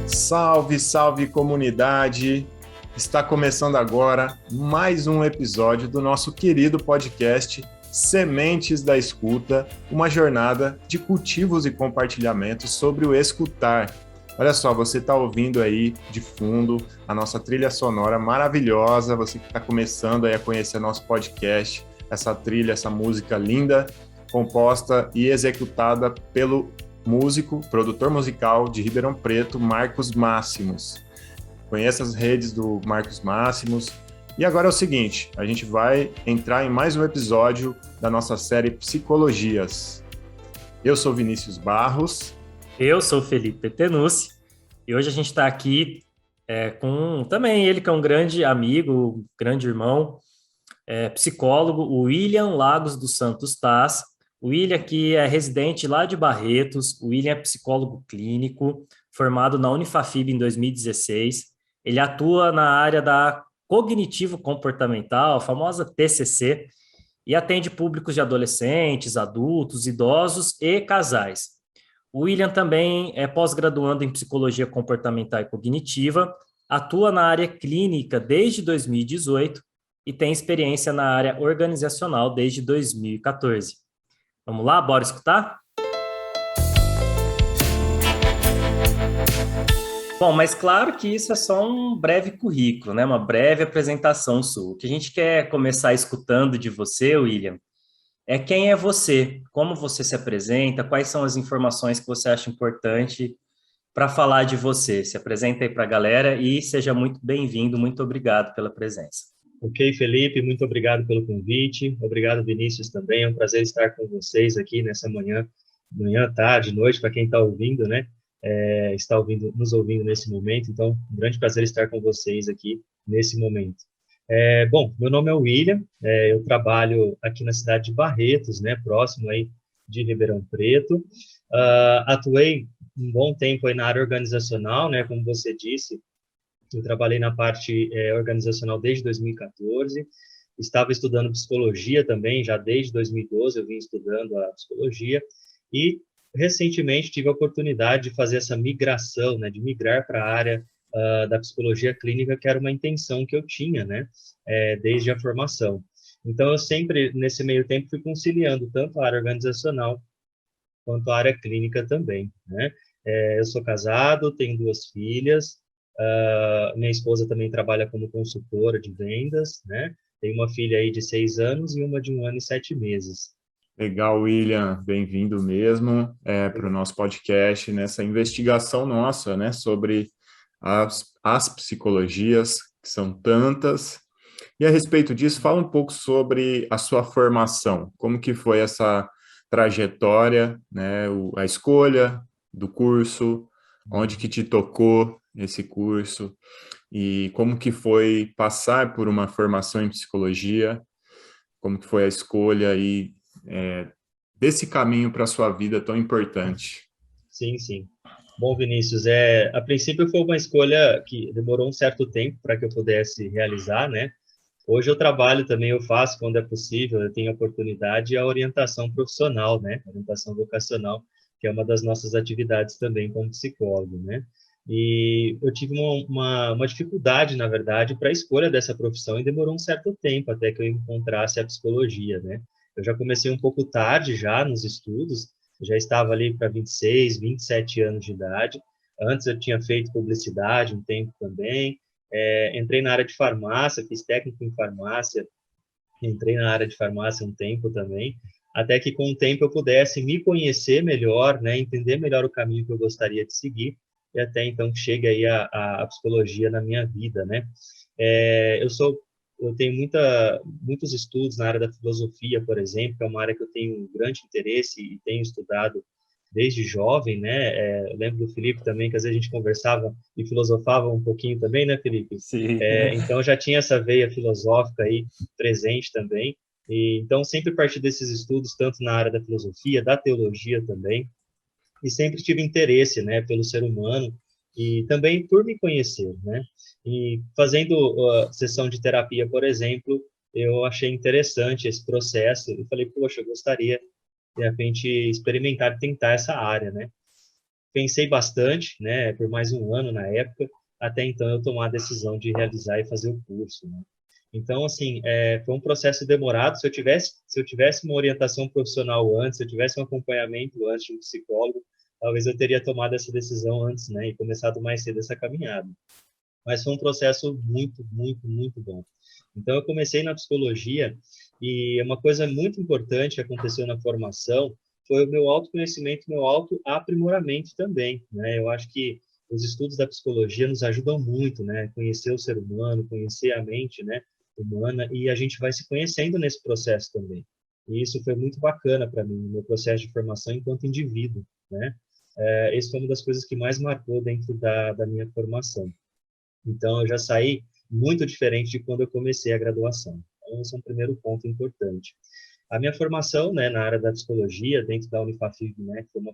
Salve, salve comunidade! Está começando agora mais um episódio do nosso querido podcast Sementes da Escuta, uma jornada de cultivos e compartilhamentos sobre o escutar. Olha só, você está ouvindo aí de fundo a nossa trilha sonora maravilhosa, você que está começando aí a conhecer nosso podcast, essa trilha, essa música linda, composta e executada pelo músico, produtor musical de Ribeirão Preto, Marcos Máximos. Conheça as redes do Marcos Máximos. E agora é o seguinte, a gente vai entrar em mais um episódio da nossa série Psicologias. Eu sou Vinícius Barros. Eu sou Felipe Tenucci e hoje a gente está aqui com também ele que é um grande amigo, grande irmão, psicólogo, o William Lagos dos Santos Taz. O William que é residente lá de Barretos, o William é psicólogo clínico, formado na Unifafib em 2016. Ele atua na área da cognitivo-comportamental, a famosa TCC, e atende públicos de adolescentes, adultos, idosos e casais. O William também é pós-graduando em Psicologia Comportamental e Cognitiva, atua na área clínica desde 2018 e tem experiência na área organizacional desde 2014. Vamos lá, bora escutar? Bom, mas claro que isso é só um breve currículo, né? Uma breve apresentação sua. O que a gente quer começar escutando de você, William, é quem é você, como você se apresenta, quais são as informações que você acha importante para falar de você. Se apresenta aí para a galera e seja muito bem-vindo, muito obrigado pela presença. Ok, Felipe, muito obrigado pelo convite. Obrigado, Vinícius, também. É um prazer estar com vocês aqui nessa manhã, tarde, noite, para quem está ouvindo, né? Está nos ouvindo nesse momento. Então, um grande prazer estar com vocês aqui nesse momento. Bom, meu nome é William, eu trabalho aqui na cidade de Barretos, né, próximo aí de Ribeirão Preto. Atuei um bom tempo aí na área organizacional, né, como você disse, eu trabalhei na parte organizacional desde 2014, estava estudando psicologia também, já desde 2012 eu vim estudando a psicologia, e recentemente tive a oportunidade de fazer essa migração, né, de migrar para a área da psicologia clínica, que era uma intenção que eu tinha, né, desde a formação. Então, eu sempre, nesse meio tempo, fui conciliando tanto a área organizacional quanto a área clínica também, né. Eu sou casado, tenho 2 filhas, minha esposa também trabalha como consultora de vendas, né, tenho uma filha aí de 6 anos e uma de 1 ano e 7 meses. Legal, William, bem-vindo mesmo para o nosso podcast, nessa investigação nossa, né, sobre as psicologias, que são tantas. E a respeito disso, fala um pouco sobre a sua formação, como que foi essa trajetória, né, a escolha do curso, onde que te tocou esse curso, e como que foi passar por uma formação em psicologia, como que foi a escolha aí, desse caminho para a sua vida tão importante. Sim, sim. Bom, Vinícius, a princípio foi uma escolha que demorou um certo tempo para que eu pudesse realizar, né? Hoje eu trabalho também, eu faço quando é possível, eu tenho oportunidade a orientação profissional, né? Orientação vocacional, que é uma das nossas atividades também como psicólogo, né? E eu tive uma dificuldade, na verdade, para a escolha dessa profissão e demorou um certo tempo até que eu encontrasse a psicologia, né? Eu já comecei um pouco tarde já nos estudos, eu já estava ali para 26, 27 anos de idade. Antes eu tinha feito publicidade um tempo também. Entrei na área de farmácia, fiz técnico em farmácia, entrei na área de farmácia um tempo também, até que com o tempo eu pudesse me conhecer melhor, né, entender melhor o caminho que eu gostaria de seguir, e até então que chega aí a psicologia na minha vida, né. Eu tenho muitos estudos na área da filosofia, por exemplo, que é uma área que eu tenho um grande interesse e tenho estudado desde jovem, né? Eu lembro do Felipe também, que às vezes a gente conversava e filosofava um pouquinho também, né, Felipe? Sim. Então já tinha essa veia filosófica aí presente também. E então sempre parti desses estudos, tanto na área da filosofia, da teologia também, e sempre tive interesse, né, pelo ser humano e também por me conhecer, né? E fazendo sessão de terapia, por exemplo, eu achei interessante esse processo e falei, poxa, eu gostaria de repente experimentar, tentar essa área, né? pensei bastante, né, por mais um ano na época, até então eu tomar a decisão de realizar e fazer o curso, né. Então, assim, foi um processo demorado. Se eu tivesse uma orientação profissional antes, se eu tivesse um acompanhamento antes de um psicólogo, talvez eu teria tomado essa decisão antes, né, e começado mais cedo essa caminhada. Mas foi um processo muito, muito, muito bom. Então, eu comecei na psicologia e uma coisa muito importante que aconteceu na formação foi o meu autoconhecimento, meu autoaprimoramento também, né? Eu acho que os estudos da psicologia nos ajudam muito, né? Conhecer o ser humano, conhecer a mente, né, humana, e a gente vai se conhecendo nesse processo também. E isso foi muito bacana para mim, no meu processo de formação enquanto indivíduo, né? Essa foi uma das coisas que mais marcou dentro da minha formação. Então, eu já saí muito diferente de quando eu comecei a graduação. Então, esse é um primeiro ponto importante. A minha formação, né, na área da psicologia, dentro da Unifafib, né, foi uma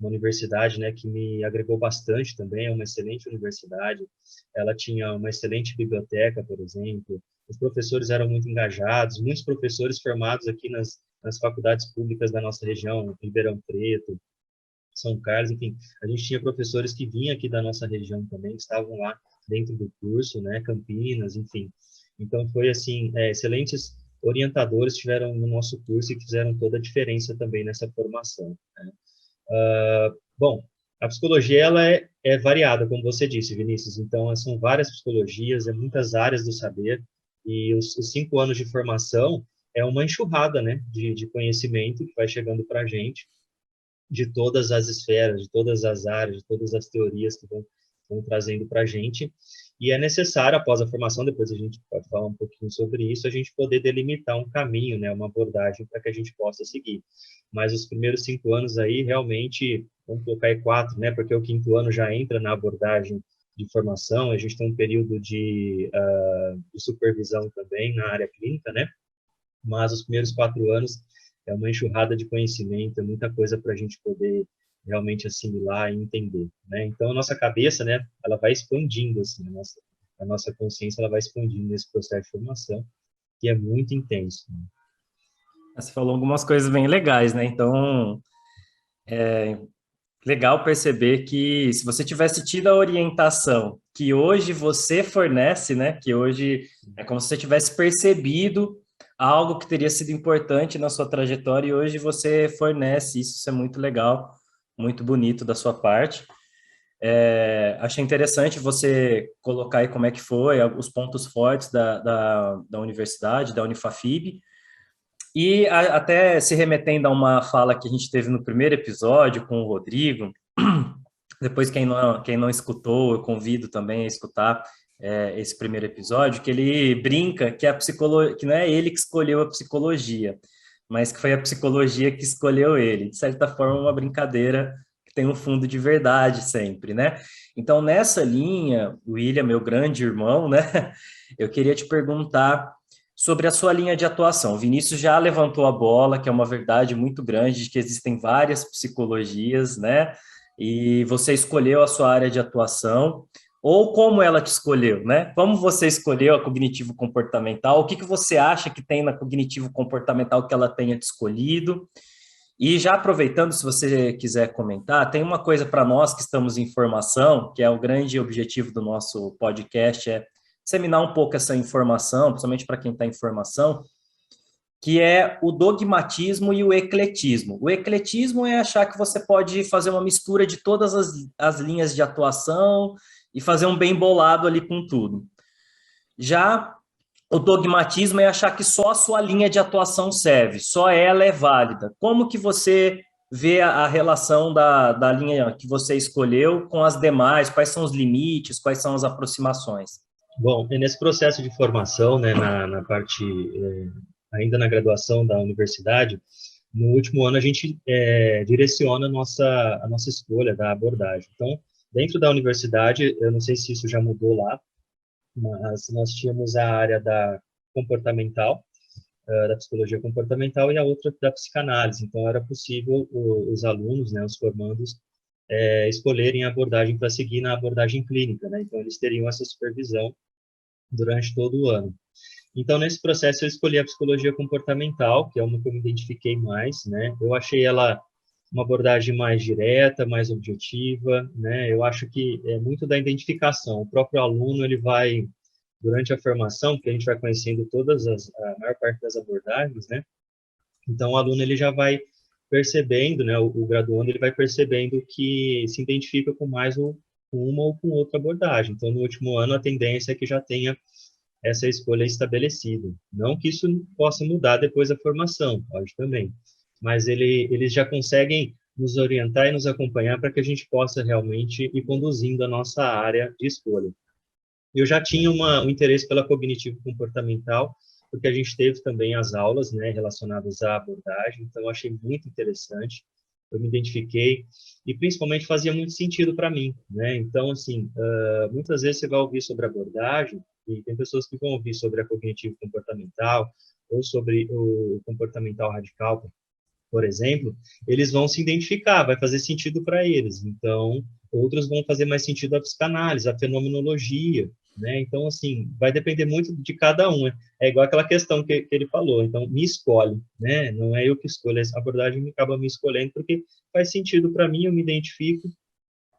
universidade, né, que me agregou bastante também, é uma excelente universidade. Ela tinha uma excelente biblioteca, por exemplo. Os professores eram muito engajados, muitos professores formados aqui nas faculdades públicas da nossa região, Ribeirão Preto, São Carlos, enfim, a gente tinha professores que vinham aqui da nossa região também, que estavam lá dentro do curso, né, Campinas, enfim. Então, foi assim, excelentes orientadores tiveram no nosso curso e fizeram toda a diferença também nessa formação, né? Bom, a psicologia, ela é variada, como você disse, Vinícius, então, são várias psicologias, muitas áreas do saber, e os 5 anos de formação é uma enxurrada, né, de conhecimento que vai chegando para a gente, de todas as esferas, de todas as áreas, de todas as teorias que vão trazendo para a gente. E é necessário, após a formação, depois a gente pode falar um pouquinho sobre isso, a gente poder delimitar um caminho, né, uma abordagem para que a gente possa seguir. Mas os primeiros 5 anos aí, realmente, vamos colocar aí 4, né, porque o 5º ano já entra na abordagem de formação, a gente tem um período de supervisão também na área clínica, né, mas os primeiros 4 anos é uma enxurrada de conhecimento, é muita coisa para a gente poder realmente assimilar e entender, né? Então, a nossa cabeça, né, ela vai expandindo, assim, a nossa consciência, ela vai expandindo nesse processo de formação, que é muito intenso, né? Você falou algumas coisas bem legais, né? Então, legal perceber que se você tivesse tido a orientação que hoje você fornece, né? Que hoje é como se você tivesse percebido algo que teria sido importante na sua trajetória e hoje você fornece isso. Isso é muito legal, muito bonito da sua parte. Achei interessante você colocar aí como é que foi, os pontos fortes da universidade, da Unifafib, e até se remetendo a uma fala que a gente teve no primeiro episódio com o Rodrigo, depois quem não escutou, eu convido também a escutar esse primeiro episódio, que ele brinca que a psicologia, que não é ele que escolheu a psicologia, mas que foi a psicologia que escolheu ele. De certa forma, uma brincadeira que tem um fundo de verdade sempre, né? Então, nessa linha, William, meu grande irmão, né? Eu queria te perguntar sobre a sua linha de atuação. O Vinícius já levantou a bola, que é uma verdade muito grande, de que existem várias psicologias, né? E você escolheu a sua área de atuação, ou como ela te escolheu, né? Como você escolheu a cognitivo-comportamental? O que você acha que tem na cognitivo-comportamental que ela tenha te escolhido? E já aproveitando, se você quiser comentar, tem uma coisa para nós que estamos em formação, que é o grande objetivo do nosso podcast, é disseminar um pouco essa informação, principalmente para quem está em formação, que é o dogmatismo e o ecletismo. O ecletismo é achar que você pode fazer uma mistura de todas as linhas de atuação e fazer um bem bolado ali com tudo. Já o dogmatismo é achar que só a sua linha de atuação serve, só ela é válida. Como que você vê a relação da linha que você escolheu com as demais? Quais são os limites? Quais são as aproximações? Bom, e nesse processo de formação, né, na parte, ainda na graduação da universidade, no último ano a gente direciona a nossa escolha da abordagem. Então, dentro da universidade, eu não sei se isso já mudou lá, mas nós tínhamos a área da comportamental, da psicologia comportamental, e a outra da psicanálise. Então, era possível os alunos, né, os formandos, escolherem a abordagem para seguir na abordagem clínica, né? Então, eles teriam essa supervisão durante todo o ano. Então, nesse processo, eu escolhi a psicologia comportamental, que é uma que eu me identifiquei mais, né? Eu achei ela uma abordagem mais direta, mais objetiva, né? Eu acho que é muito da identificação. O próprio aluno, ele vai, durante a formação, porque a gente vai conhecendo a maior parte das abordagens, né? Então, o aluno, ele já vai percebendo, né? O graduando, ele vai percebendo que se identifica com mais com uma ou com outra abordagem. Então, no último ano, a tendência é que já tenha essa escolha estabelecida. Não que isso possa mudar depois da formação, pode também, mas eles já conseguem nos orientar e nos acompanhar para que a gente possa realmente ir conduzindo a nossa área de escolha. Eu já tinha um interesse pela cognitivo-comportamental, porque a gente teve também as aulas, né, relacionadas à abordagem, então eu achei muito interessante, eu me identifiquei, e principalmente fazia muito sentido para mim, né, então, assim, muitas vezes você vai ouvir sobre abordagem, e tem pessoas que vão ouvir sobre a cognitivo-comportamental, ou sobre o comportamental radical, por exemplo, eles vão se identificar, vai fazer sentido para eles. Então, outros vão fazer mais sentido a psicanálise, a fenomenologia, né? Então, assim, vai depender muito de cada um. Né? É igual aquela questão que ele falou. Então, me escolhe, né? Não é eu que escolho, essa abordagem acaba me escolhendo porque faz sentido para mim, eu me identifico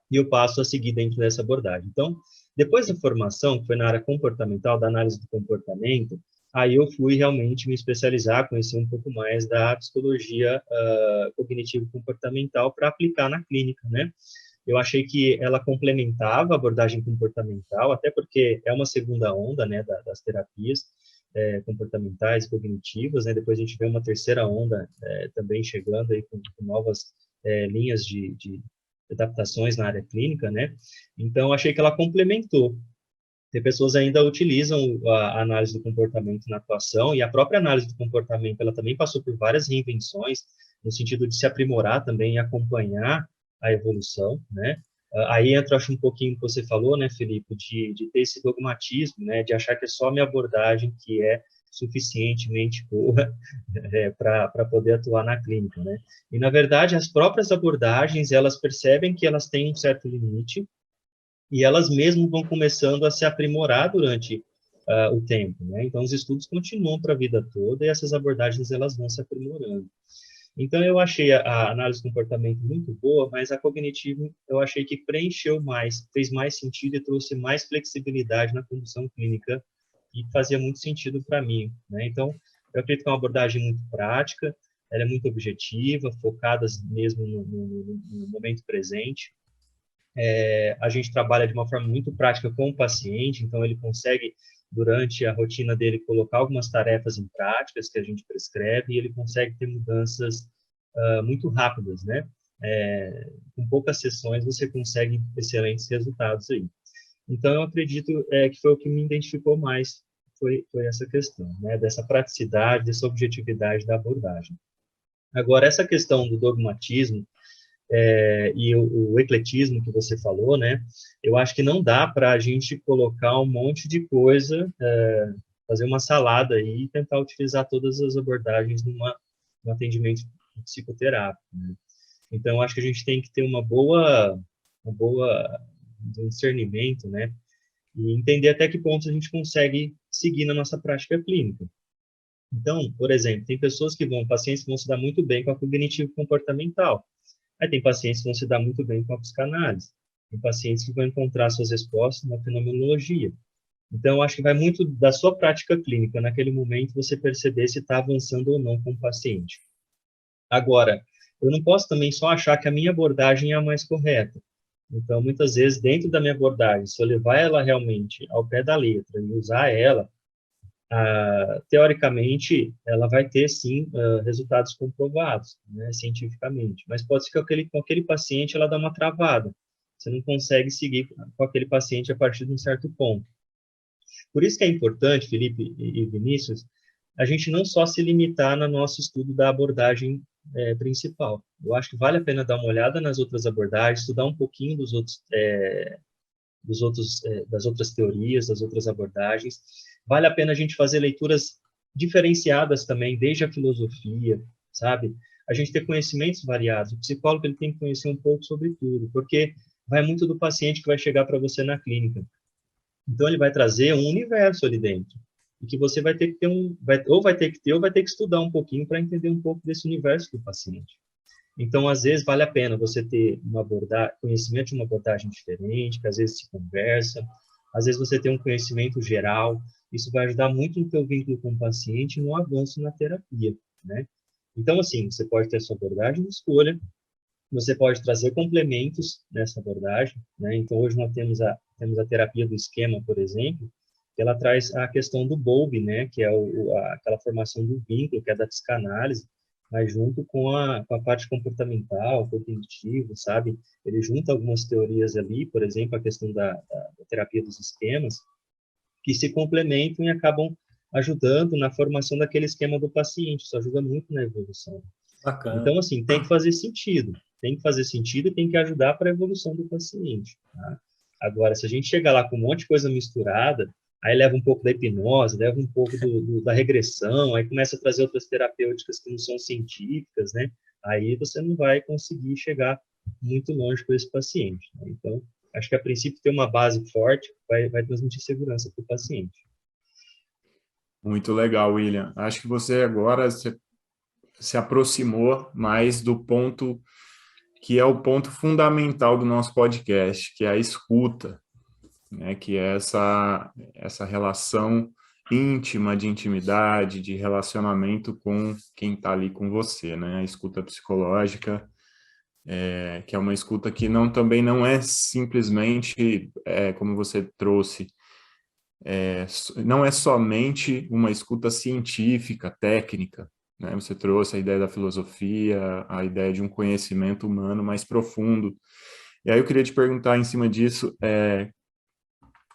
e eu passo a seguir dentro dessa abordagem. Então, depois da formação, que foi na área comportamental, da análise do comportamento, aí eu fui realmente me especializar, conhecer um pouco mais da psicologia cognitivo-comportamental para aplicar na clínica, né? Eu achei que ela complementava a abordagem comportamental, até porque é uma segunda onda, né, das terapias comportamentais e cognitivas, né? Depois a gente vê uma terceira onda também chegando aí com novas linhas de adaptações na área clínica, né? Então, achei que ela complementou. Tem pessoas ainda utilizam a análise do comportamento na atuação, e a própria análise do comportamento, ela também passou por várias reinvenções, no sentido de se aprimorar também e acompanhar a evolução, né? Aí entra, acho, um pouquinho que você falou, né, Felipe, de ter esse dogmatismo, né, de achar que é só a minha abordagem que é suficientemente boa para poder atuar na clínica, né? E, na verdade, as próprias abordagens, elas percebem que elas têm um certo limite, e elas mesmas vão começando a se aprimorar durante o tempo, né? Então, os estudos continuam para a vida toda e essas abordagens elas vão se aprimorando. Então, eu achei a análise de comportamento muito boa, mas a cognitivo eu achei que preencheu mais, fez mais sentido e trouxe mais flexibilidade na condução clínica e fazia muito sentido para mim, né? Então, eu acredito que é uma abordagem muito prática, ela é muito objetiva, focada mesmo no momento presente. A gente trabalha de uma forma muito prática com o paciente, então ele consegue, durante a rotina dele, colocar algumas tarefas em práticas que a gente prescreve, e ele consegue ter mudanças muito rápidas, né? Com poucas sessões você consegue excelentes resultados aí. Então, eu acredito que foi o que me identificou mais, foi essa questão, né? Dessa praticidade, dessa objetividade da abordagem. Agora, essa questão do dogmatismo, e o ecletismo que você falou, né? Eu acho que não dá para a gente colocar um monte de coisa, fazer uma salada aí e tentar utilizar todas as abordagens no atendimento psicoterápico, né? Então, eu acho que a gente tem que ter um discernimento, né? E entender até que ponto a gente consegue seguir na nossa prática clínica. Então, por exemplo, tem pacientes que vão se dar muito bem com a cognitivo-comportamental. Aí tem pacientes que vão se dar muito bem com a psicanálise. Tem pacientes que vão encontrar suas respostas na fenomenologia. Então, eu acho que vai muito da sua prática clínica, naquele momento, você perceber se está avançando ou não com o paciente. Agora, eu não posso também só achar que a minha abordagem é a mais correta. Então, muitas vezes, dentro da minha abordagem, se eu levar ela realmente ao pé da letra e usar ela, teoricamente, ela vai ter, sim, resultados comprovados, né, cientificamente. Mas pode ser que com aquele paciente ela dá uma travada. Você não consegue seguir com aquele paciente a partir de um certo ponto. Por isso que é importante, Felipe e Vinícius, a gente não só se limitar no nosso estudo da abordagem principal. Eu acho que vale a pena dar uma olhada nas outras abordagens, estudar um pouquinho das outras teorias, das outras abordagens. Vale a pena a gente fazer leituras diferenciadas também, desde a filosofia, sabe? A gente ter conhecimentos variados. O psicólogo ele tem que conhecer um pouco sobre tudo, porque vai muito do paciente que vai chegar para você na clínica. Então, ele vai trazer um universo ali dentro, e que você vai ter que ter ou vai ter que estudar um pouquinho para entender um pouco desse universo do paciente. Então, às vezes, vale a pena você ter conhecimento de uma abordagem diferente, que às vezes se conversa, às vezes você tem um conhecimento geral, isso vai ajudar muito no teu vínculo com o paciente e no avanço na terapia, né? Então, assim, você pode ter a sua abordagem de escolha, você pode trazer complementos nessa abordagem, né? Então, hoje nós temos a terapia do esquema, por exemplo, que ela traz a questão do Bowlby, né? Que é aquela formação do vínculo, que é da psicanálise, mas junto com a parte comportamental, cognitivo, sabe? Ele junta algumas teorias ali, por exemplo, a questão da terapia dos esquemas, que se complementam e acabam ajudando na formação daquele esquema do paciente. Isso ajuda muito na evolução. Bacana. Então, assim, tem que fazer sentido. Tem que fazer sentido e tem que ajudar para a evolução do paciente. Tá? Agora, se a gente chegar lá com um monte de coisa misturada, aí leva um pouco da hipnose, leva um pouco da regressão, aí começa a trazer outras terapêuticas que não são científicas, né? Aí você não vai conseguir chegar muito longe com esse paciente. Né? Então, acho que a princípio ter uma base forte vai transmitir segurança para o paciente. Muito legal, William. Acho que você agora se aproximou mais do ponto que é o ponto fundamental do nosso podcast, que é a escuta, né? Que é essa relação íntima, de intimidade, de relacionamento com quem está ali com você, né? A escuta psicológica, que é uma escuta que também não é simplesmente, como você trouxe, não é somente uma escuta científica, técnica, né? Você trouxe a ideia da filosofia, a ideia de um conhecimento humano mais profundo. E aí eu queria te perguntar em cima disso,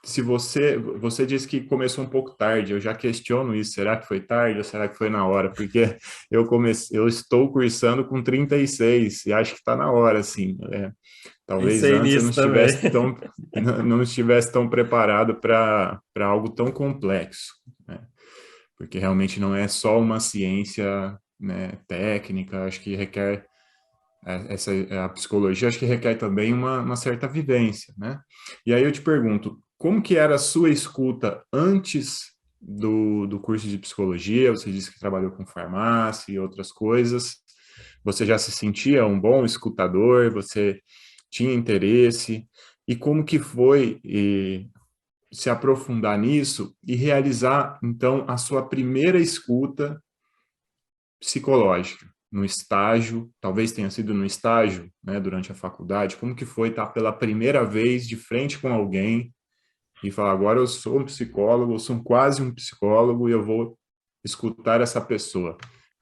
se você disse que começou um pouco tarde, eu já questiono isso, será que foi tarde ou será que foi na hora? Porque eu estou cursando com 36 e acho que está na hora, assim. Talvez Pensei antes eu nisso também. não estivesse tão preparado para algo tão complexo, né? Porque realmente não é só uma ciência, né, técnica, acho que requer a psicologia, acho que requer também uma certa vivência, né? E aí eu te pergunto, como que era a sua escuta antes do curso de psicologia? Você disse que trabalhou com farmácia e outras coisas. Você já se sentia um bom escutador? Você tinha interesse? E como que foi se aprofundar nisso e realizar, então, a sua primeira escuta psicológica, no estágio, talvez tenha sido no estágio, né, durante a faculdade? Como que foi estar pela primeira vez de frente com alguém e falar, agora eu sou um psicólogo, eu sou quase um psicólogo e eu vou escutar essa pessoa?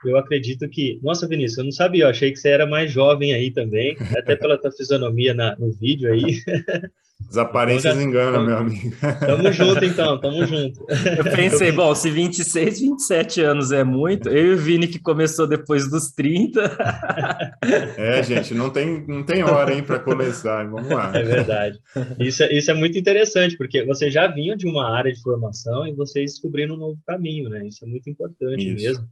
Eu acredito que... Nossa, Vinícius, eu não sabia, eu achei que você era mais jovem aí também, até pela tua fisionomia no vídeo aí. As Então aparências já... enganam, meu amigo. Tamo junto, então, tamo junto. Eu pensei, bom, se 26, 27 anos é muito, eu e o Vini que começou depois dos 30. Gente, não tem hora, hein, para começar. Vamos lá. É verdade. Isso é muito interessante, porque você já vinha de uma área de formação e vocês descobriram um novo caminho, né? Isso é muito importante Isso. mesmo.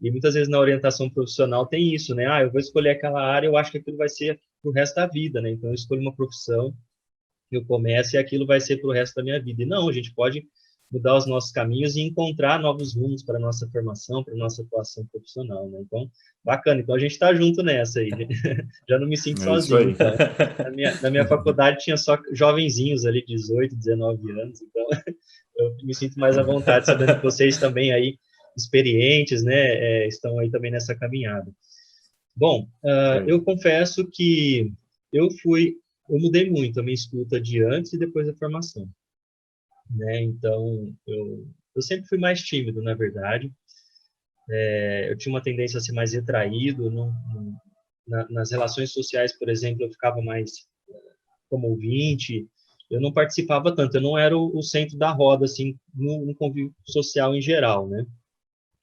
E muitas vezes na orientação profissional tem isso, né? Ah, eu vou escolher aquela área, eu acho que aquilo vai ser pro resto da vida, né? Então eu escolho uma profissão, eu começo e aquilo vai ser pro resto da minha vida. E não, a gente pode mudar os nossos caminhos e encontrar novos rumos para a nossa formação, para a nossa atuação profissional, né? Então, bacana. Então a gente está junto nessa aí. Já não me sinto É isso sozinho, aí. então. Na minha faculdade tinha só jovenzinhos ali, 18, 19 anos, então eu me sinto mais à vontade, sabendo que vocês também aí, experientes, né, estão aí também nessa caminhada. Bom, Isso aí. eu confesso que eu mudei muito a minha escuta de antes e depois da formação, né, então eu sempre fui mais tímido, na verdade. Eu tinha uma tendência a ser mais retraído, nas relações sociais, por exemplo, eu ficava mais como ouvinte, eu não participava tanto, eu não era o centro da roda, assim, no convívio social em geral, né?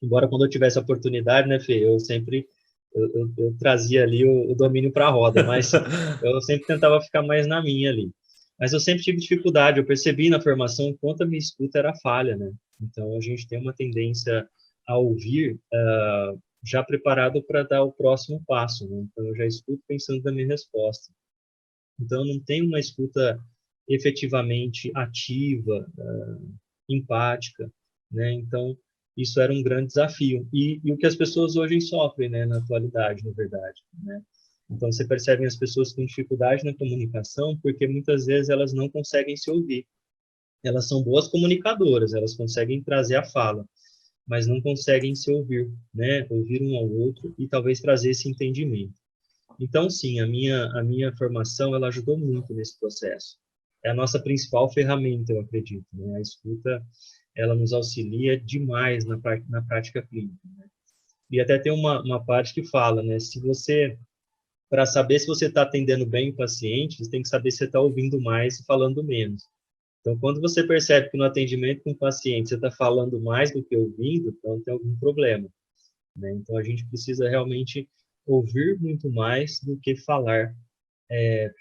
Embora quando eu tivesse a oportunidade, né, Fê, eu sempre, eu trazia ali o domínio para a roda, mas eu sempre tentava ficar mais na minha ali. Mas eu sempre tive dificuldade, eu percebi na formação quanto a minha escuta era falha, né? Então, a gente tem uma tendência a ouvir já preparado para dar o próximo passo, né? Então, eu já escuto pensando na minha resposta. Então, não tem uma escuta efetivamente ativa, empática, né? Então, isso era um grande desafio. E o que as pessoas hoje sofrem, né, na atualidade, na verdade, né? Então, você percebe as pessoas com dificuldade na comunicação porque muitas vezes elas não conseguem se ouvir. Elas são boas comunicadoras, elas conseguem trazer a fala, mas não conseguem se ouvir, né? Ouvir um ao outro e talvez trazer esse entendimento. Então, sim, a minha formação, ela ajudou muito nesse processo. É a nossa principal ferramenta, eu acredito, né? A escuta, ela nos auxilia demais na prática clínica, né? E até tem uma parte que fala, né? Se você, para saber se você está atendendo bem o paciente, você tem que saber se você está ouvindo mais e falando menos. Então, quando você percebe que no atendimento com o paciente você está falando mais do que ouvindo, então tem algum problema, né? Então, a gente precisa realmente ouvir muito mais do que falar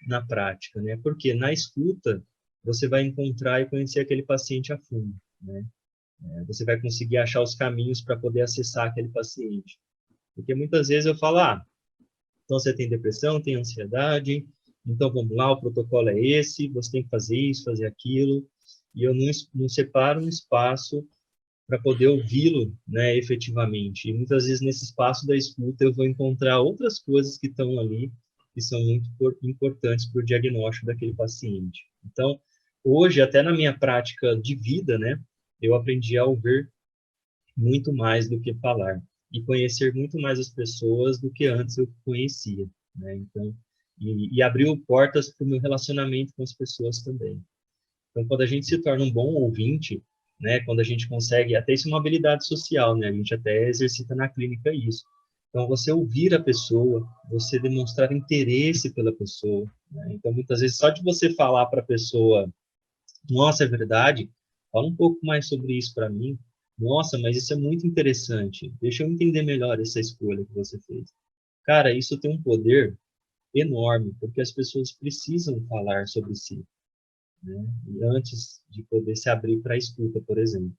na prática, né? Porque na escuta você vai encontrar e conhecer aquele paciente a fundo, né? Você vai conseguir achar os caminhos para poder acessar aquele paciente. Porque muitas vezes eu falo, então você tem depressão, tem ansiedade, então vamos lá, o protocolo é esse, você tem que fazer isso, fazer aquilo, e eu não separo um espaço para poder ouvi-lo, né, efetivamente. E muitas vezes nesse espaço da escuta eu vou encontrar outras coisas que estão ali que são muito importantes para o diagnóstico daquele paciente. Então, hoje, até na minha prática de vida, né, eu aprendi a ouvir muito mais do que falar e conhecer muito mais as pessoas do que antes eu conhecia, né? Então, e abriu portas para o meu relacionamento com as pessoas também. Então, quando a gente se torna um bom ouvinte, né, quando a gente consegue, até isso é uma habilidade social, né, a gente até exercita na clínica isso. Então, você ouvir a pessoa, você demonstrar interesse pela pessoa, né? Então, muitas vezes, só de você falar para a pessoa, nossa, é verdade, fala um pouco mais sobre isso para mim, nossa, mas isso é muito interessante, deixa eu entender melhor essa escolha que você fez. Cara, isso tem um poder enorme, porque as pessoas precisam falar sobre si, né? E antes de poder se abrir para a escuta, por exemplo.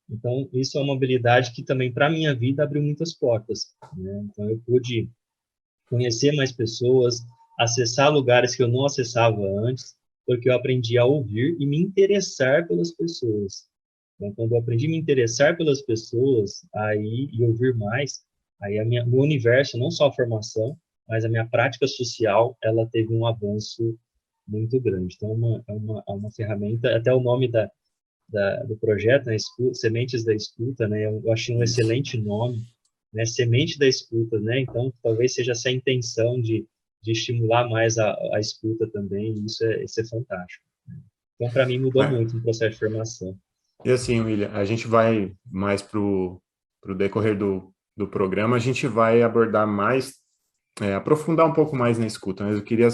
Então, isso é uma habilidade que também, para a minha vida, abriu muitas portas, né? Então, eu pude conhecer mais pessoas, acessar lugares que eu não acessava antes, porque eu aprendi a ouvir e me interessar pelas pessoas. Então, quando eu aprendi a me interessar pelas pessoas, aí e ouvir mais, aí meu universo, não só a formação, mas a minha prática social, ela teve um avanço muito grande. Então, é uma ferramenta, até o nome do projeto, né, Sementes da Escuta, né, eu achei um excelente nome, né, Semente da Escuta, né, então talvez seja essa a intenção de estimular mais a escuta também, e isso é fantástico. Né? Então, para mim, mudou Mas, muito no processo de formação. e assim, William, a gente vai mais para o decorrer do programa, a gente vai abordar mais, aprofundar um pouco mais na escuta, mas eu queria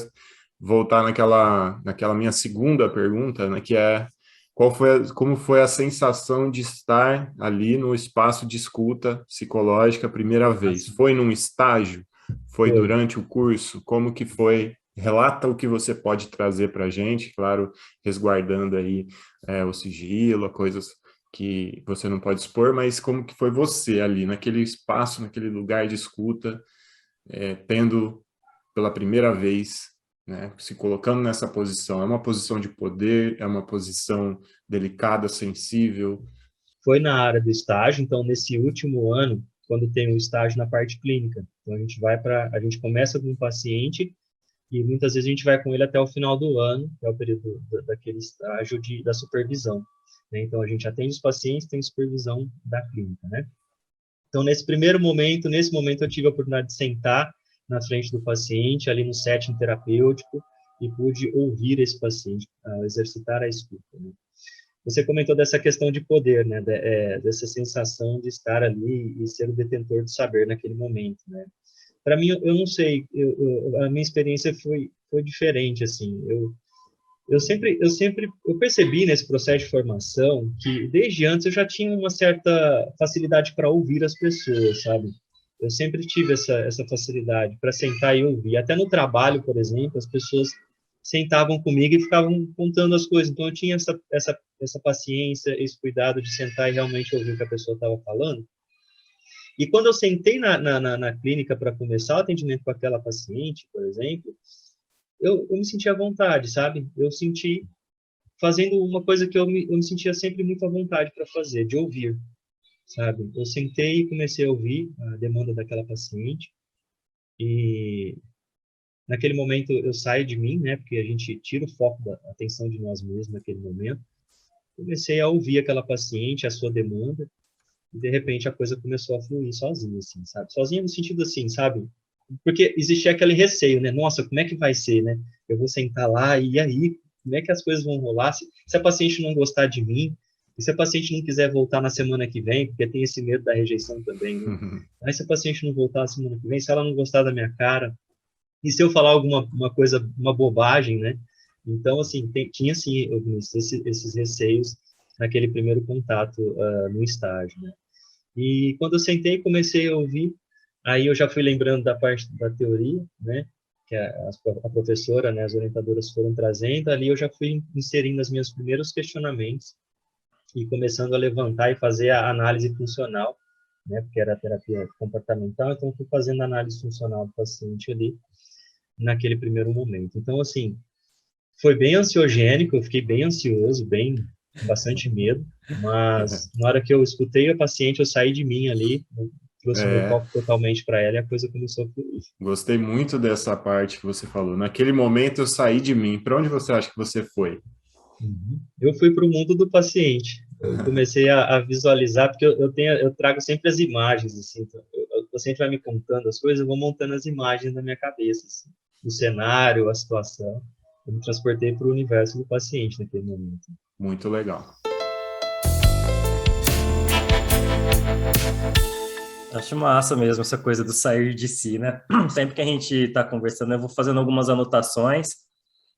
voltar naquela minha segunda pergunta, né, que é como foi a sensação de estar ali no espaço de escuta psicológica a primeira vez? Assim, Foi num estágio? Foi foi. durante o curso? Como que foi? Relata o que você pode trazer para a gente, claro, resguardando aí o sigilo, coisas que você não pode expor, mas como que foi você ali, naquele espaço, naquele lugar de escuta, tendo pela primeira vez, né, se colocando nessa posição. É uma posição de poder, é uma posição delicada, sensível. Foi na área do estágio, então nesse último ano, quando tem o estágio na parte clínica, então a gente começa com um paciente e muitas vezes a gente vai com ele até o final do ano, que é o período daquele estágio da supervisão, né? Então a gente atende os pacientes, tem supervisão da clínica, né? Então nesse momento eu tive a oportunidade de sentar na frente do paciente, ali no setting terapêutico, e pude ouvir esse paciente, exercitar a escuta, né? Você comentou dessa questão de poder, né? Dessa sensação de estar ali e ser o detentor do saber naquele momento, né? Para mim, eu não sei, a minha experiência foi diferente, assim. Eu percebi nesse processo de formação que desde antes eu já tinha uma certa facilidade para ouvir as pessoas, sabe? Eu sempre tive essa facilidade para sentar e ouvir. Até no trabalho, por exemplo, as pessoas sentavam comigo e ficavam contando as coisas. Então eu tinha essa paciência, esse cuidado de sentar e realmente ouvir o que a pessoa estava falando. E quando eu sentei na clínica para começar o atendimento com aquela paciente, por exemplo, eu me senti à vontade, sabe? Eu senti fazendo uma coisa que eu me sentia sempre muito à vontade para fazer, de ouvir. sabe? Eu sentei e comecei a ouvir a demanda daquela paciente e naquele momento eu saio de mim, né? Porque a gente tira o foco da atenção de nós mesmos naquele momento. Comecei a ouvir aquela paciente, a sua demanda, e de repente a coisa começou a fluir sozinha, assim, sabe? Sozinha no sentido assim, sabe? Porque existia aquele receio, né? Nossa, como é que vai ser, né? Eu vou sentar lá e aí, como é que as coisas vão rolar? Se a paciente não gostar de mim, e se a paciente não quiser voltar na semana que vem, porque tem esse medo da rejeição também, né? Aí se a paciente não voltar na semana que vem, se ela não gostar da minha cara, e se eu falar alguma uma coisa, uma bobagem, né? Então, assim, tinha, sim, esses receios naquele primeiro contato no estágio, né? E quando eu sentei e comecei a ouvir, aí eu já fui lembrando da parte da teoria, né? Que a professora, né, as orientadoras foram trazendo, ali eu já fui inserindo os meus primeiros questionamentos e começando a levantar e fazer a análise funcional, né? Porque era a terapia comportamental, então eu fui fazendo a análise funcional do paciente ali, naquele primeiro momento. Então, assim, foi bem ansiogênico, eu fiquei bem ansioso, bem, com bastante medo, mas na hora que eu escutei a paciente, eu saí de mim ali, eu trouxe meu É, foco totalmente para ela e a coisa começou a fluir. gostei muito dessa parte que você falou. Naquele momento eu saí de mim. Para onde você acha que você foi? Uhum. Eu fui para o mundo do paciente. Eu comecei a visualizar, porque eu trago sempre as imagens, assim, então, o paciente vai me contando as coisas, eu vou montando as imagens na minha cabeça, assim, o cenário, a situação. Eu me transportei para o universo do paciente naquele momento. Muito legal. Acho massa mesmo essa coisa do sair de si, né? Sempre que a gente está conversando, eu vou fazendo algumas anotações.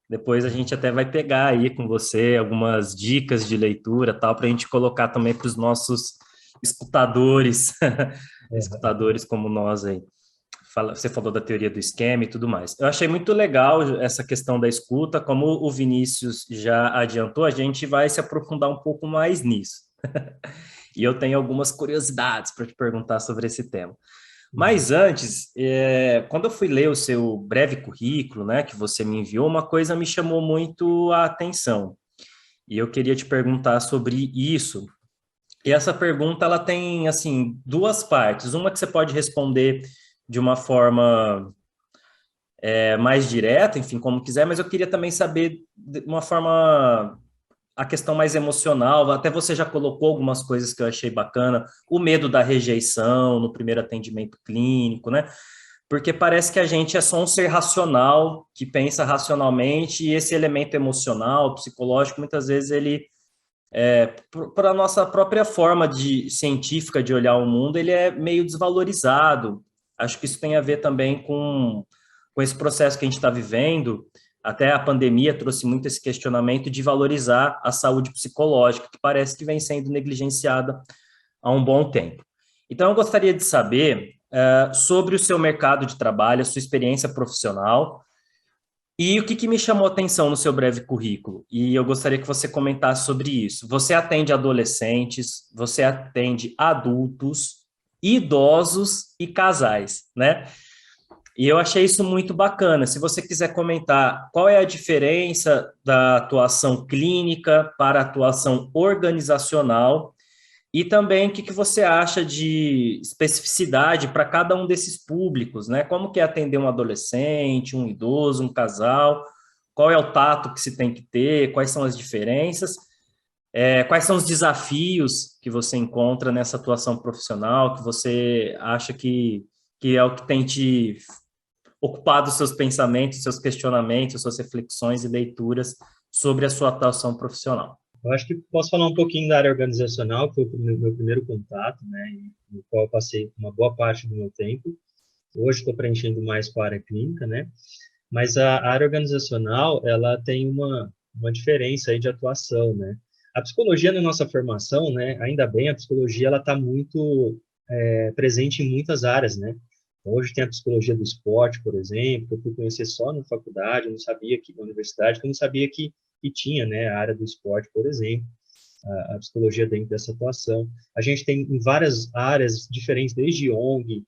Depois a gente até vai pegar aí com você algumas dicas de leitura, tal, para a gente colocar também para os nossos escutadores, É. escutadores como nós aí. Você falou da teoria do esquema e tudo mais. Eu achei muito legal essa questão da escuta, como o Vinícius já adiantou, a gente vai se aprofundar um pouco mais nisso. E eu tenho algumas curiosidades para te perguntar sobre esse tema. Uhum. Mas antes, quando eu fui ler o seu breve currículo, né, que você me enviou, uma coisa me chamou muito a atenção. E eu queria te perguntar sobre isso. E essa pergunta, ela tem, assim, duas partes. Uma que você pode responder de uma forma mais direta, enfim, como quiser, mas eu queria também saber de uma forma a questão mais emocional, até você já colocou algumas coisas que eu achei bacana, o medo da rejeição no primeiro atendimento clínico, né? Porque parece que a gente é só um ser racional, que pensa racionalmente, e esse elemento emocional, psicológico, muitas vezes ele, para a nossa própria forma científica de olhar o mundo, ele é meio desvalorizado. Acho que isso tem a ver também com esse processo que a gente está vivendo. Até a pandemia trouxe muito esse questionamento de valorizar a saúde psicológica, que parece que vem sendo negligenciada há um bom tempo. Então, eu gostaria de saber sobre o seu mercado de trabalho, a sua experiência profissional, e o que me chamou a atenção no seu breve currículo. E eu gostaria que você comentasse sobre isso. Você atende adolescentes, você atende adultos, idosos e casais, né? E eu achei isso muito bacana. Se você quiser comentar qual é a diferença da atuação clínica para a atuação organizacional e também o que você acha de especificidade para cada um desses públicos, né? Como que é atender um adolescente, um idoso, um casal, qual é o tato que se tem que ter, quais são as diferenças, quais são os desafios que você encontra nessa atuação profissional, que você acha que é o que tem te ocupado os seus pensamentos, seus questionamentos, suas reflexões e leituras sobre a sua atuação profissional. Eu acho que posso falar um pouquinho da área organizacional, que foi o meu primeiro contato, né, no qual eu passei uma boa parte do meu tempo. Hoje estou preenchendo mais com a área clínica, né, mas a área organizacional, ela tem uma diferença aí de atuação, né. A psicologia na nossa formação, né, ainda bem, a psicologia ela está muito presente em muitas áreas, né. Hoje tem a psicologia do esporte, por exemplo, que eu fui conhecer só na faculdade, eu não sabia que na universidade, eu não sabia que tinha, né, a área do esporte, por exemplo, a psicologia dentro dessa atuação. A gente tem em várias áreas diferentes, desde ONG,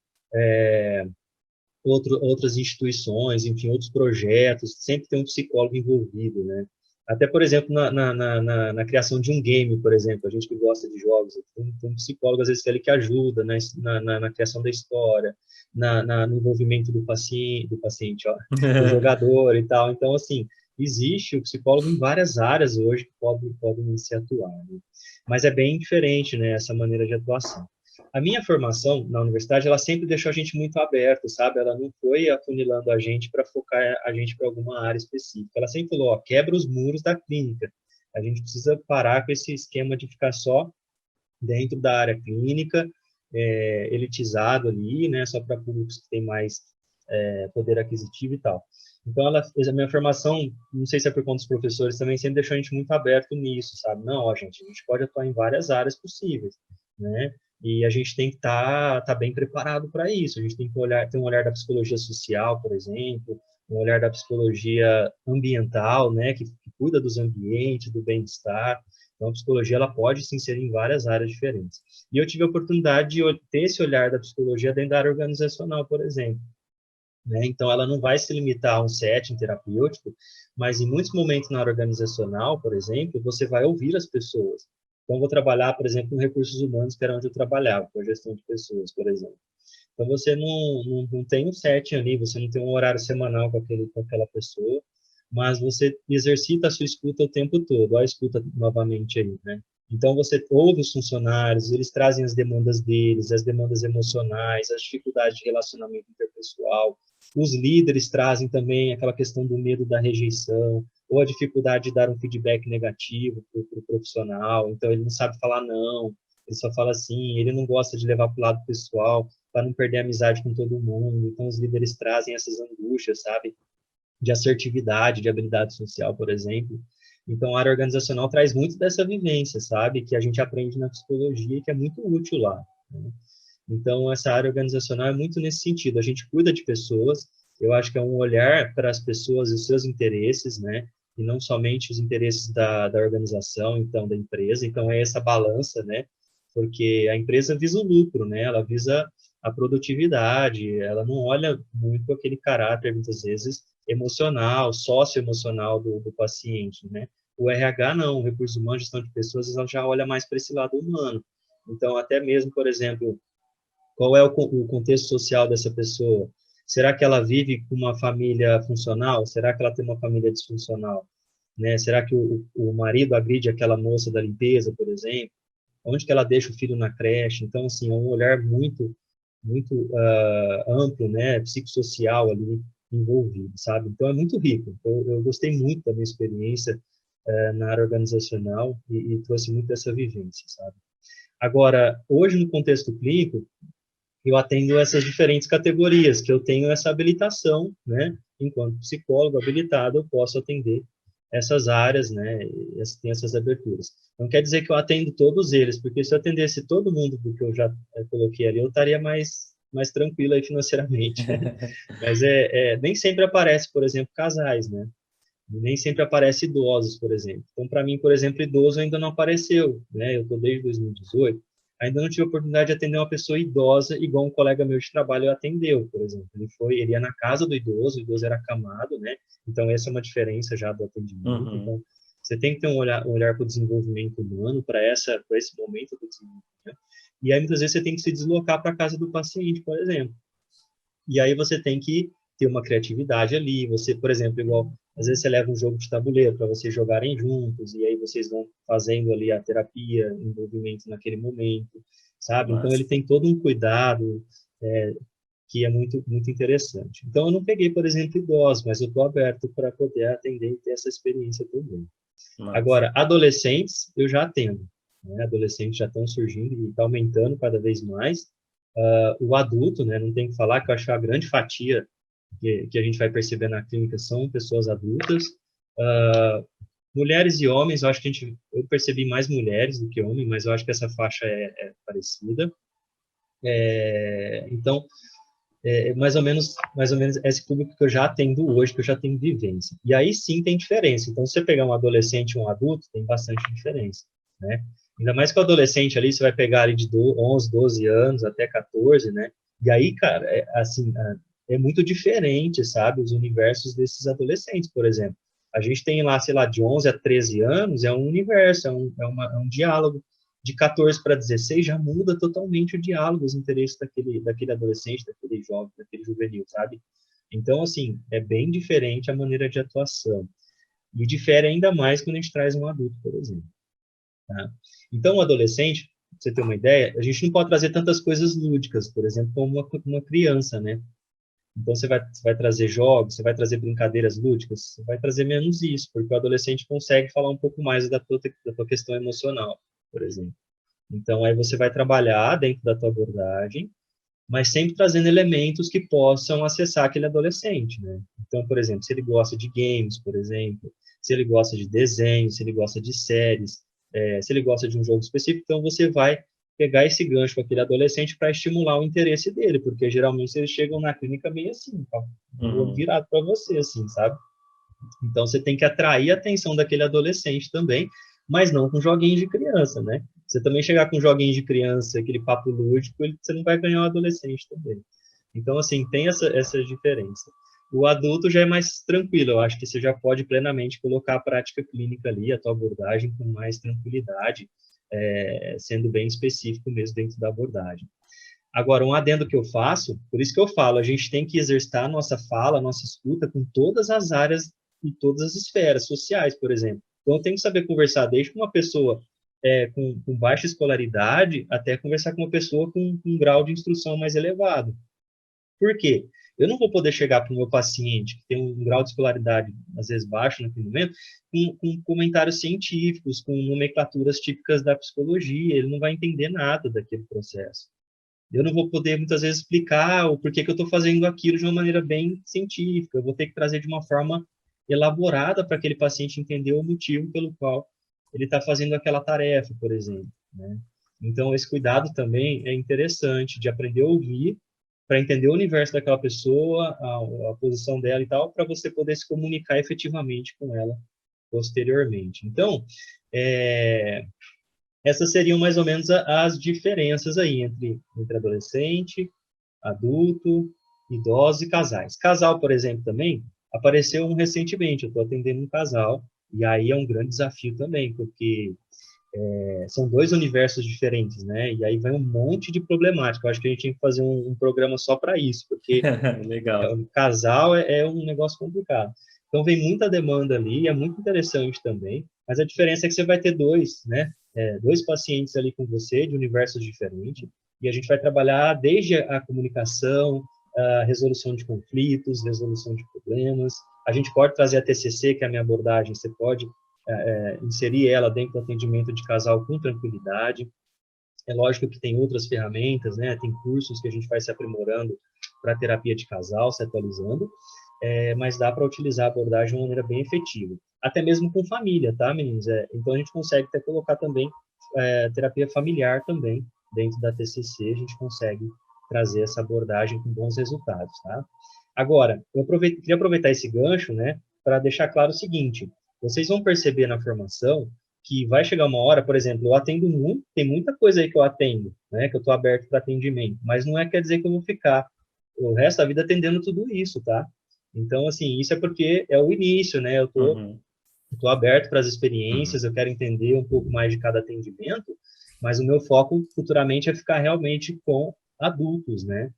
outras instituições, enfim, outros projetos, sempre tem um psicólogo envolvido, né? Até, por exemplo, na criação de um game, por exemplo, a gente que gosta de jogos, tem um psicólogo, às vezes, que ajuda na criação da história, no envolvimento do paciente, ó, do jogador e tal. Então, assim, existe o psicólogo em várias áreas hoje que podem se atuar, né? Mas é bem diferente, né, essa maneira de atuação. A minha formação na universidade, ela sempre deixou a gente muito aberto, sabe? Ela não foi afunilando a gente para focar a gente para alguma área específica. Ela sempre falou, ó, quebra os muros da clínica. A gente precisa parar com esse esquema de ficar só dentro da área clínica, elitizado ali, né? Só para públicos que têm mais poder aquisitivo e tal. Então, a minha formação, não sei se é por conta dos professores, também sempre deixou a gente muito aberto nisso, sabe? Não, ó, gente, a gente pode atuar em várias áreas possíveis, né? E a gente tem que tá bem preparado para isso. A gente tem que ter um olhar da psicologia social, por exemplo, um olhar da psicologia ambiental, né, que cuida dos ambientes, do bem-estar. Então, a psicologia ela pode se inserir em várias áreas diferentes. E eu tive a oportunidade de ter esse olhar da psicologia dentro da área organizacional, por exemplo, né? Então, ela não vai se limitar a um setting terapêutico, mas em muitos momentos na área organizacional, por exemplo, você vai ouvir as pessoas. Então, vou trabalhar, por exemplo, em recursos humanos, que era onde eu trabalhava, com a gestão de pessoas, por exemplo. Então, você não tem um setting ali, você não tem um horário semanal com aquela pessoa, mas você exercita a sua escuta o tempo todo. Olha a escuta novamente aí, né? Então, você ouve os funcionários, eles trazem as demandas deles, as demandas emocionais, as dificuldades de relacionamento interpessoal. Os líderes trazem também aquela questão do medo da rejeição, ou a dificuldade de dar um feedback negativo para o profissional. Então, ele não sabe falar não, ele só fala assim, ele não gosta de levar para o lado pessoal, para não perder a amizade com todo mundo. Então, os líderes trazem essas angústias, sabe? De assertividade, de habilidade social, por exemplo. Então, a área organizacional traz muito dessa vivência, sabe? Que a gente aprende na psicologia e que é muito útil lá, né? Então, essa área organizacional é muito nesse sentido. A gente cuida de pessoas, eu acho que é um olhar para as pessoas e os seus interesses, né? E não somente os interesses da organização, então, da empresa. Então, é essa balança, né? Porque a empresa visa o lucro, né? Ela visa a produtividade, ela não olha muito aquele caráter, muitas vezes, emocional, socioemocional do paciente, né? O RH não, o recurso humano, gestão de pessoas, ela já olha mais para esse lado humano. Então, até mesmo, por exemplo, qual é o contexto social dessa pessoa? Será que ela vive com uma família funcional? Será que ela tem uma família disfuncional? Né? Será que o marido agride aquela moça da limpeza, por exemplo? Onde que ela deixa o filho na creche? Então, assim, é um olhar muito amplo, né, psicossocial ali envolvido, sabe? Então, é muito rico. Eu gostei muito da minha experiência na área organizacional e trouxe muito dessa vivência, sabe? Agora, hoje, no contexto clínico, eu atendo essas diferentes categorias, que eu tenho essa habilitação, né? Enquanto psicólogo habilitado, eu posso atender essas áreas, né? Tem essas aberturas. Não quer dizer que eu atendo todos eles, porque se eu atendesse todo mundo do que eu já coloquei ali, eu estaria mais tranquilo aí financeiramente. Mas nem sempre aparece, por exemplo, casais, né? Nem sempre aparece idosos, por exemplo. Então, para mim, por exemplo, idoso ainda não apareceu, né? Eu estou desde 2018, ainda não tive a oportunidade de atender uma pessoa idosa igual um colega meu de trabalho atendeu, por exemplo. Ele ia na casa do idoso, o idoso era acamado, né? Então, essa é uma diferença já do atendimento. Uhum. Então, você tem que ter um olhar para o desenvolvimento humano, para esse momento do desenvolvimento. E aí, muitas vezes, você tem que se deslocar para a casa do paciente, por exemplo. E aí você tem que ter uma criatividade ali. Você, por exemplo, igual, às vezes você leva um jogo de tabuleiro para vocês jogarem juntos, e aí vocês vão fazendo ali a terapia, envolvimento naquele momento, sabe? Então, ele Mas, tem todo um cuidado que é muito interessante. Então, eu não peguei, por exemplo, idosos, mas eu estou aberto para poder atender e ter essa experiência também. mas, Agora, adolescentes, eu já atendo, né? Adolescentes já estão surgindo e está aumentando cada vez mais. O adulto, né? Não tem que falar que eu acho que a grande fatia que a gente vai perceber na clínica são pessoas adultas. Mulheres e homens, eu acho que eu percebi mais mulheres do que homens, mas eu acho que essa faixa é parecida. Então, mais ou menos esse público que eu já atendo hoje, que eu já tenho vivência. E aí sim tem diferença. Então, se você pegar um adolescente e um adulto, tem bastante diferença, né? Ainda mais que o adolescente ali, você vai pegar ali de 11, 12 anos até 14, né? E aí, cara, assim, é muito diferente, sabe? Os universos desses adolescentes, por exemplo. A gente tem lá, sei lá, de 11 a 13 anos, é um universo, é um diálogo. De 14 para 16 já muda totalmente o diálogo, os interesses daquele adolescente, daquele jovem, daquele juvenil, sabe? Então, assim, é bem diferente a maneira de atuação. E difere ainda mais quando a gente traz um adulto, por exemplo. Tá? Então, o adolescente, pra você ter uma ideia, a gente não pode trazer tantas coisas lúdicas, por exemplo, como uma criança, né? Então, você vai trazer jogos, você vai trazer brincadeiras lúdicas, você vai trazer menos isso, porque o adolescente consegue falar um pouco mais da tua questão emocional, por exemplo. Então, aí você vai trabalhar dentro da tua abordagem, mas sempre trazendo elementos que possam acessar aquele adolescente, né? Então, por exemplo, se ele gosta de games, por exemplo, se ele gosta de desenhos, se ele gosta de séries, se ele gosta de um jogo específico, então você vai pegar esse gancho com aquele adolescente para estimular o interesse dele, porque geralmente eles chegam na clínica meio assim, tá? O olho virado para você, assim, sabe? Então você tem que atrair a atenção daquele adolescente também, mas não com joguinhos de criança, né? Você também chegar com joguinhos de criança, aquele papo lúdico, você não vai ganhar o adolescente também. Então, assim, tem essa diferença. O adulto já é mais tranquilo, eu acho que você já pode plenamente colocar a prática clínica ali, a tua abordagem com mais tranquilidade, sendo bem específico mesmo dentro da abordagem. Agora, um adendo que eu faço, por isso que eu falo, a gente tem que exercitar a nossa fala, a nossa escuta com todas as áreas e todas as esferas sociais, por exemplo. Então, eu tenho que saber conversar desde com uma pessoa com baixa escolaridade até conversar com uma pessoa com um grau de instrução mais elevado. Por quê? Eu não vou poder chegar para o meu paciente que tem um grau de escolaridade, às vezes, baixo naquele momento, com comentários científicos, com nomenclaturas típicas da psicologia, ele não vai entender nada daquele processo. Eu não vou poder, muitas vezes, explicar o porquê que eu estou fazendo aquilo de uma maneira bem científica. Eu vou ter que trazer de uma forma elaborada para aquele paciente entender o motivo pelo qual ele está fazendo aquela tarefa, por exemplo, né? Então, esse cuidado também é interessante de aprender a ouvir, para entender o universo daquela pessoa, a posição dela e tal, para você poder se comunicar efetivamente com ela posteriormente. Então, essas seriam mais ou menos as diferenças aí entre adolescente, adulto, idoso e casais. Casal, por exemplo, também apareceu recentemente. Eu estou atendendo um casal e aí é um grande desafio também, porque são dois universos diferentes, né? E aí vai um monte de problemática. Eu acho que a gente tinha que fazer um programa só para isso, porque Legal. o casal é um negócio complicado. Então vem muita demanda ali, é muito interessante também, mas a diferença é que você vai ter dois, né? Dois pacientes ali com você, de universos diferentes, e a gente vai trabalhar desde a comunicação, a resolução de conflitos, resolução de problemas. A gente pode trazer a TCC, que é a minha abordagem, você pode inserir ela dentro do atendimento de casal com tranquilidade. É lógico que tem outras ferramentas, né? Tem cursos que a gente vai se aprimorando para terapia de casal, se atualizando, mas dá para utilizar a abordagem de uma maneira bem efetiva. Até mesmo com família, tá, meninos? Então, a gente consegue até colocar também terapia familiar também dentro da TCC, a gente consegue trazer essa abordagem com bons resultados, tá? Agora, queria aproveitar esse gancho, né, para deixar claro o seguinte: vocês vão perceber na formação que vai chegar uma hora, por exemplo, eu atendo muito, tem muita coisa aí que eu atendo, né, que eu estou aberto para atendimento, mas não quer dizer que eu vou ficar o resto da vida atendendo tudo isso, tá? Então, assim, isso é porque é o início, né? Eu tô aberto para as experiências, eu quero entender um pouco mais de cada atendimento, mas o meu foco futuramente é ficar realmente com adultos, né?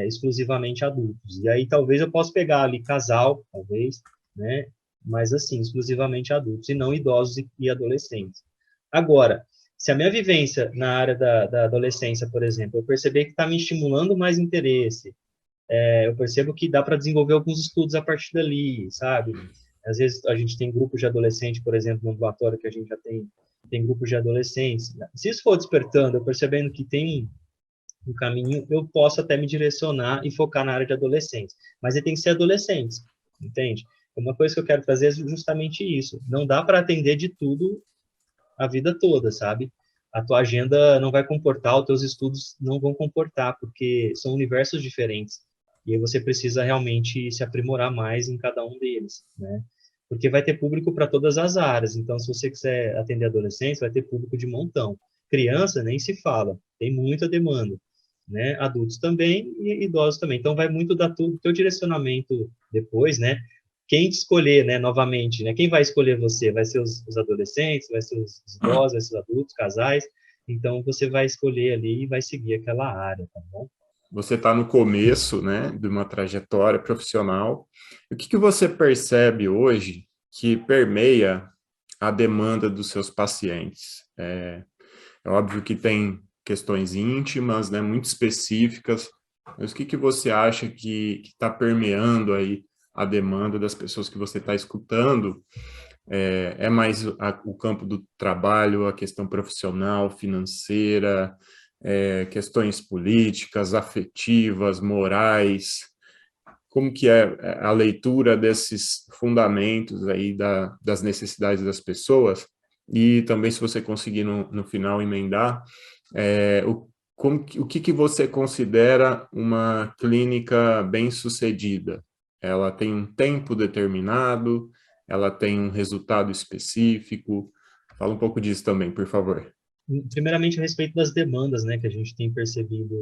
Exclusivamente adultos. E aí talvez eu possa pegar ali casal, talvez, né? Mas assim, exclusivamente adultos, e não idosos e adolescentes. Agora, se a minha vivência na área da adolescência, por exemplo, eu perceber que está me estimulando mais interesse, eu percebo que dá para desenvolver alguns estudos a partir dali, sabe? Às vezes a gente tem grupos de adolescentes, por exemplo, no ambulatório que a gente já tem grupos de adolescentes. Se isso for despertando, eu percebendo que tem um caminho, eu posso até me direcionar e focar na área de adolescentes. Mas ele tem que ser adolescentes, entende? Uma coisa que eu quero trazer é justamente isso. Não dá para atender de tudo a vida toda, sabe? A tua agenda não vai comportar, os teus estudos não vão comportar, porque são universos diferentes. E aí você precisa realmente se aprimorar mais em cada um deles, né? Porque vai ter público para todas as áreas. Então, se você quiser atender adolescentes, vai ter público de montão. Criança, nem se fala. Tem muita demanda, né? Adultos também e idosos também. Então, vai muito do teu direcionamento depois, né? quem te escolher, né, novamente, né? Quem vai escolher você? Vai ser os adolescentes, vai ser os idosos, vai ser os adultos, casais. Então, você vai escolher ali e vai seguir aquela área, tá bom? Você está no começo, né, de uma trajetória profissional. O que você percebe hoje que permeia a demanda dos seus pacientes? É óbvio que tem questões íntimas, né, muito específicas, mas o que você acha que está permeando aí a demanda das pessoas que você está escutando? É mais o campo do trabalho, a questão profissional, financeira, questões políticas, afetivas, morais? Como que é a leitura desses fundamentos aí das necessidades das pessoas? E também, se você conseguir no final emendar, o que você considera uma clínica bem-sucedida? Ela tem um tempo determinado? Ela tem um resultado específico? Fala um pouco disso também, por favor. Primeiramente, a respeito das demandas, né, que a gente tem percebido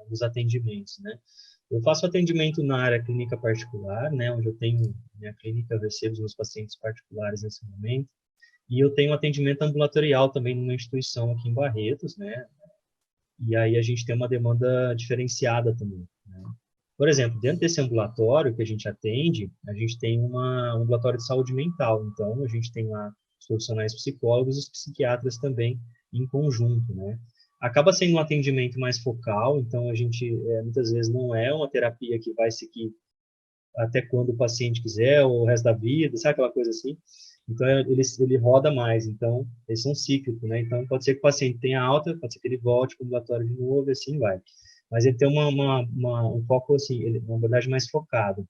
nos atendimentos, né? Eu faço atendimento na área clínica particular, né, onde eu tenho minha clínica, eu recebo os meus pacientes particulares nesse momento, e eu tenho atendimento ambulatorial também numa instituição aqui em Barretos, né, e aí a gente tem uma demanda diferenciada também, né? Por exemplo, dentro desse ambulatório que a gente atende, a gente tem um ambulatório de saúde mental, então a gente tem lá os profissionais psicólogos e os psiquiatras também em conjunto, né? Acaba sendo um atendimento mais focal, então a gente muitas vezes não é uma terapia que vai seguir até quando o paciente quiser, ou o resto da vida, sabe aquela coisa assim? Então, ele roda mais, então, eles são cíclicos, né? Então, pode ser que o paciente tenha alta, pode ser que ele volte para o ambulatório de novo, e assim vai. Mas ele tem um foco, assim, uma abordagem mais focada.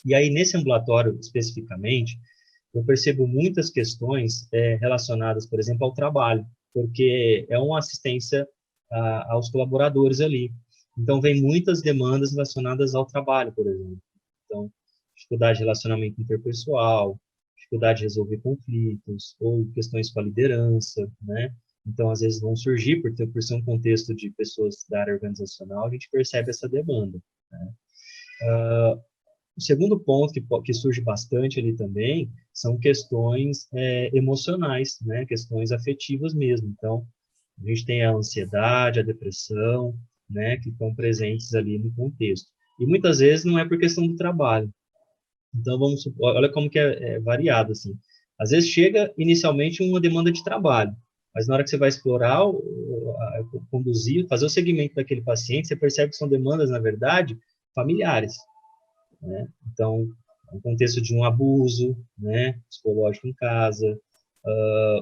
E aí, nesse ambulatório, especificamente, eu percebo muitas questões relacionadas, por exemplo, ao trabalho, porque é uma assistência aos colaboradores ali. Então, vem muitas demandas relacionadas ao trabalho, por exemplo. Então, dificuldade de relacionamento interpessoal, dificuldade de resolver conflitos, ou questões com a liderança, né? Então, às vezes vão surgir, por ser um contexto de pessoas da área organizacional, a gente percebe essa demanda, né? O segundo ponto que surge bastante ali também são questões emocionais, né? Questões afetivas mesmo. Então, a gente tem a ansiedade, a depressão, né? Que estão presentes ali no contexto. E muitas vezes não é por questão do trabalho. Então, vamos supor, olha como que é variado, assim. Às vezes chega inicialmente uma demanda de trabalho, mas na hora que você vai explorar, conduzir, fazer o segmento daquele paciente, você percebe que são demandas, na verdade, familiares, né? Então, no contexto de um abuso, né, psicológico em casa,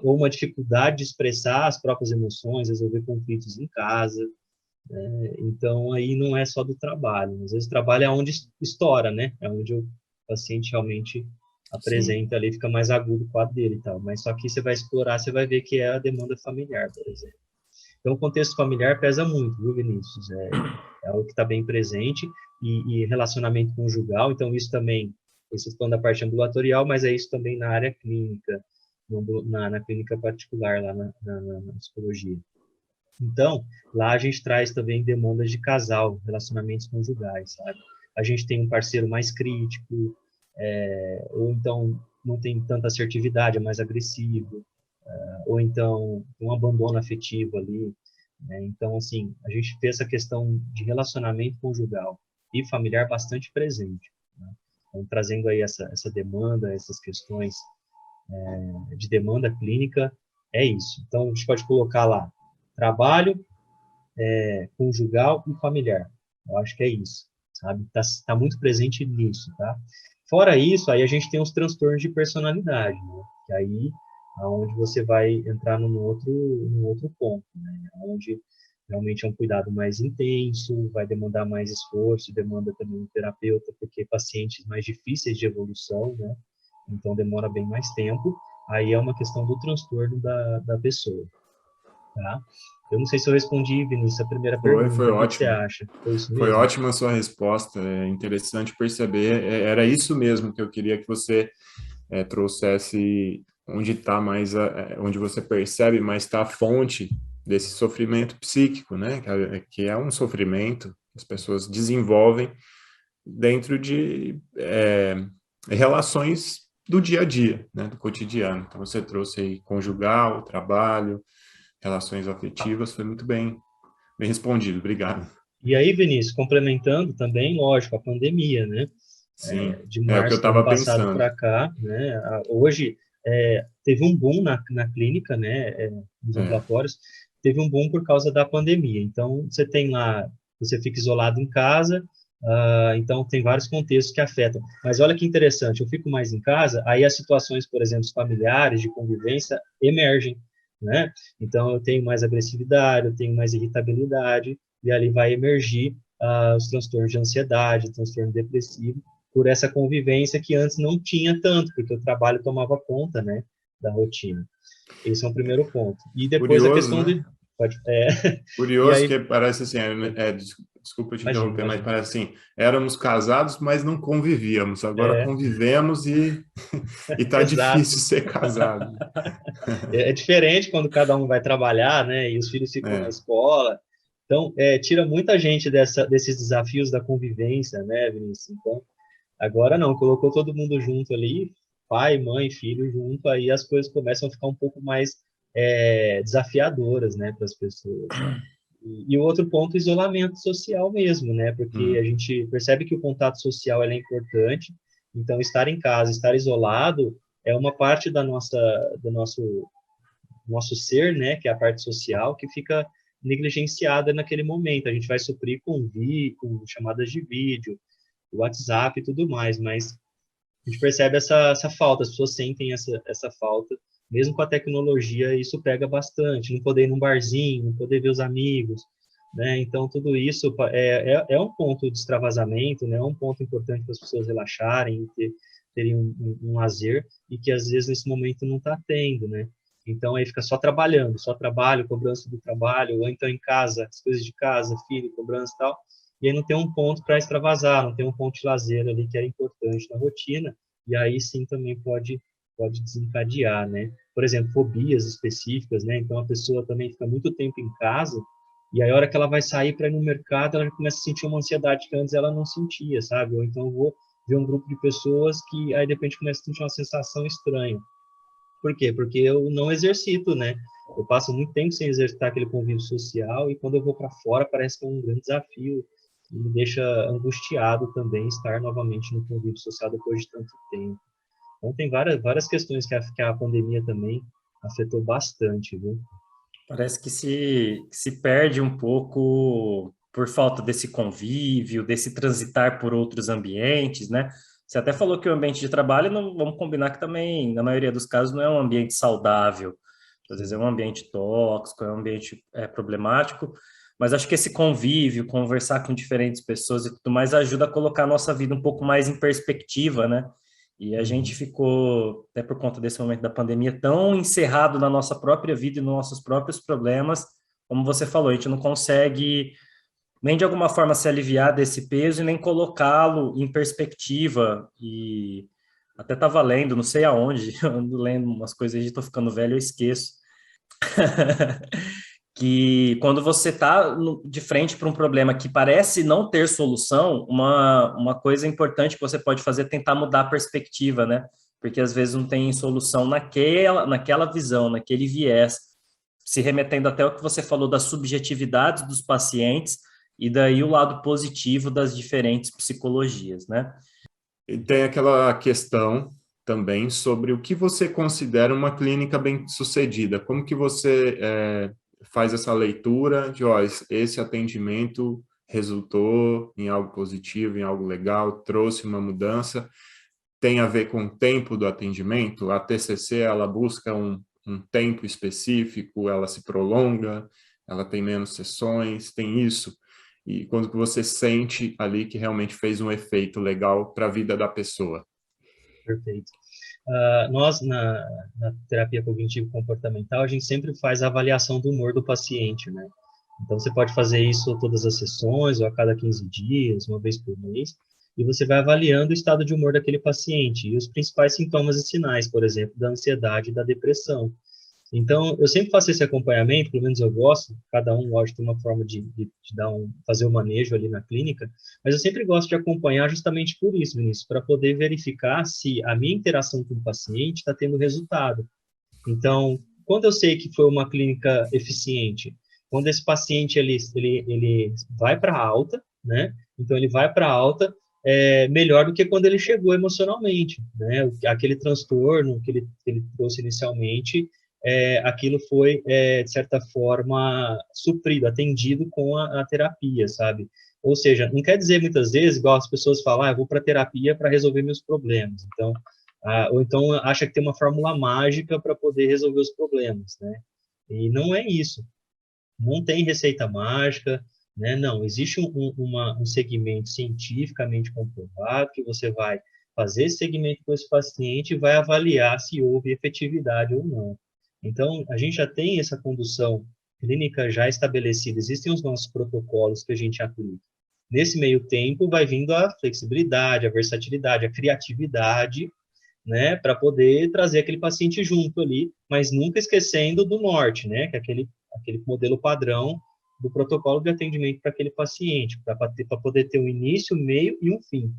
ou uma dificuldade de expressar as próprias emoções, resolver conflitos em casa. Então, aí não é só do trabalho. Às vezes o trabalho é onde estoura, né? É onde o paciente realmente Sim. apresenta ali, fica mais agudo o quadro dele e tal. Mas só que você vai explorar, você vai ver que é a demanda familiar, por exemplo. Então, o contexto familiar pesa muito, viu, Vinícius? É algo que está bem presente. E relacionamento conjugal, então isso também, isso falando da parte ambulatorial, mas é isso também na área clínica, na clínica particular, lá na psicologia. Então, lá a gente traz também demandas de casal, relacionamentos conjugais, sabe? A gente tem um parceiro mais crítico, ou então não tem tanta assertividade, é mais agressivo, ou então um abandono afetivo ali, né? Então, assim, a gente vê essa questão de relacionamento conjugal e familiar bastante presente, né? Então, trazendo aí essa demanda, essas questões de demanda clínica, é isso. Então, a gente pode colocar lá trabalho, conjugal e familiar. Eu acho que é isso, sabe? Tá muito presente nisso, tá? Fora isso, aí a gente tem os transtornos de personalidade, né? Que aí aonde você vai entrar num outro ponto, né? Onde realmente é um cuidado mais intenso, vai demandar mais esforço, demanda também um terapeuta, porque pacientes mais difíceis de evolução, né? Então demora bem mais tempo. Aí é uma questão do transtorno da pessoa, tá? Eu não sei se eu respondi, Vinícius, a primeira Foi pergunta. O que você ótimo. acha? Foi isso Foi mesmo? ótima a sua resposta. É interessante perceber. Era isso mesmo que eu queria que você trouxesse onde está mais, onde você percebe mais está a fonte desse sofrimento psíquico, né? Que é um sofrimento que as pessoas desenvolvem dentro relações do dia a dia, né, do cotidiano. Então, você trouxe aí conjugal, trabalho, relações afetivas, foi muito bem respondido, obrigado. E aí, Vinícius, complementando também, lógico, a pandemia, né? Sim, De é o que eu março do ano estava passado pensando. para cá, né? Hoje teve um boom na clínica, né? Nos É, ambulatórios, teve um boom por causa da pandemia. Então, você tem lá, você fica isolado em casa, então tem vários contextos que afetam. Mas olha que interessante, eu fico mais em casa, aí as situações, por exemplo, familiares, de convivência, emergem, né? Então, eu tenho mais agressividade, eu tenho mais irritabilidade, e ali vai emergir os transtornos de ansiedade, transtorno depressivo, por essa convivência que antes não tinha tanto, porque o trabalho tomava conta, né, da rotina. Esse é um primeiro ponto. E depois a curioso, questão né? de... E Curioso aí... que parece assim, desculpa te Imagina, interromper, mas imagina. parece assim, éramos casados, mas não convivíamos. Agora É, convivemos e tá difícil exato. ser casado. É diferente quando cada um vai trabalhar, né, e os filhos ficam na É, escola. Então, tira muita gente desses desafios da convivência, né, Vinícius? Então, agora não, colocou todo mundo junto ali, pai, mãe, filho junto, aí as coisas começam a ficar um pouco mais desafiadoras, né, para as pessoas. E o outro ponto, isolamento social mesmo, né, porque a hum, gente percebe que o contato social é importante, então estar em casa, estar isolado, é uma parte do nosso ser, né, que é a parte social, que fica negligenciada naquele momento. A gente vai suprir com chamadas de vídeo, WhatsApp e tudo mais, mas a gente percebe essa falta, as pessoas sentem essa falta, mesmo com a tecnologia, isso pega bastante, não poder ir num barzinho, não poder ver os amigos, né? Então, tudo isso é um ponto de extravasamento, né? É um ponto importante para as pessoas relaxarem, terem um lazer, e que às vezes nesse momento não está tendo, né? Então, aí fica só trabalhando, só trabalho, cobrança do trabalho, ou então em casa, as coisas de casa, filho, cobrança e tal, e aí não tem um ponto para extravasar, não tem um ponto de lazer ali que é importante na rotina, e aí sim também pode desencadear, né? Por exemplo, fobias específicas, né? Então a pessoa também fica muito tempo em casa, e aí a hora que ela vai sair para ir no mercado, ela já começa a sentir uma ansiedade que antes ela não sentia, sabe? Ou então eu vou ver um grupo de pessoas que aí de repente começa a sentir uma sensação estranha. Por quê? Porque eu não exercito, né? Eu passo muito tempo sem exercitar aquele convívio social e quando eu vou para fora parece que é um grande desafio e me deixa angustiado também estar novamente no convívio social depois de tanto tempo. Então tem várias questões que a pandemia também afetou bastante, viu? Parece que se perde um pouco por falta desse convívio, desse transitar por outros ambientes, né? Você até falou que o ambiente de trabalho, não, vamos combinar que também, na maioria dos casos, não é um ambiente saudável. Às vezes é um ambiente tóxico, é um ambiente problemático, mas acho que esse convívio, conversar com diferentes pessoas e tudo mais, ajuda a colocar a nossa vida um pouco mais em perspectiva, né? E a gente Uhum. ficou, até por conta desse momento da pandemia, tão encerrado na nossa própria vida e nos nossos próprios problemas, como você falou, a gente não consegue nem de alguma forma se aliviar desse peso e nem colocá-lo em perspectiva. E até estava lendo, não sei aonde, eu ando lendo umas coisas e estou ficando velho, eu esqueço. Que quando você está de frente para um problema que parece não ter solução, uma coisa importante que você pode fazer é tentar mudar a perspectiva, né? Porque às vezes não tem solução naquela visão, naquele viés, se remetendo até o que você falou das subjetividades dos pacientes e daí o lado positivo das diferentes psicologias, né? e tem aquela questão também sobre o que você considera uma clínica bem-sucedida. Como que você faz essa leitura de, ó, esse atendimento resultou em algo positivo, em algo legal, trouxe uma mudança, tem a ver com o tempo do atendimento? A TCC, ela busca um tempo específico, ela se prolonga, ela tem menos sessões, tem isso. E quando que você sente ali que realmente fez um efeito legal para a vida da pessoa? Perfeito. Nós, na terapia cognitivo-comportamental, a gente sempre faz a avaliação do humor do paciente, né? Então, você pode fazer isso todas as sessões, ou a cada 15 dias, uma vez por mês, e você vai avaliando o estado de humor daquele paciente e os principais sintomas e sinais, por exemplo, da ansiedade e da depressão. Então, eu sempre faço esse acompanhamento, pelo menos eu gosto, cada um, lógico, tem uma forma de fazer o manejo ali na clínica, mas eu sempre gosto de acompanhar justamente por isso, Vinícius, para poder verificar se a minha interação com o paciente está tendo resultado. Então, quando eu sei que foi uma clínica eficiente, quando esse paciente ele vai para alta, né? Então, ele vai para alta melhor do que quando ele chegou emocionalmente, né? Aquele transtorno que ele trouxe inicialmente, aquilo foi, de certa forma, suprido, atendido com a terapia, sabe? Ou seja, não quer dizer muitas vezes, igual as pessoas falam, eu vou para terapia para resolver meus problemas. Então, ou então acha que tem uma fórmula mágica para poder resolver os problemas, né? E não é isso. Não tem receita mágica, né? Não, existe um segmento cientificamente comprovado que você vai fazer esse segmento com esse paciente e vai avaliar se houve efetividade ou não. Então, a gente já tem essa condução clínica já estabelecida, existem os nossos protocolos que a gente aplica. Nesse meio tempo, vai vindo a flexibilidade, a versatilidade, a criatividade, né, para poder trazer aquele paciente junto ali, mas nunca esquecendo do norte, né, que é aquele modelo padrão do protocolo de atendimento para aquele paciente, para poder ter um início, meio e um fim.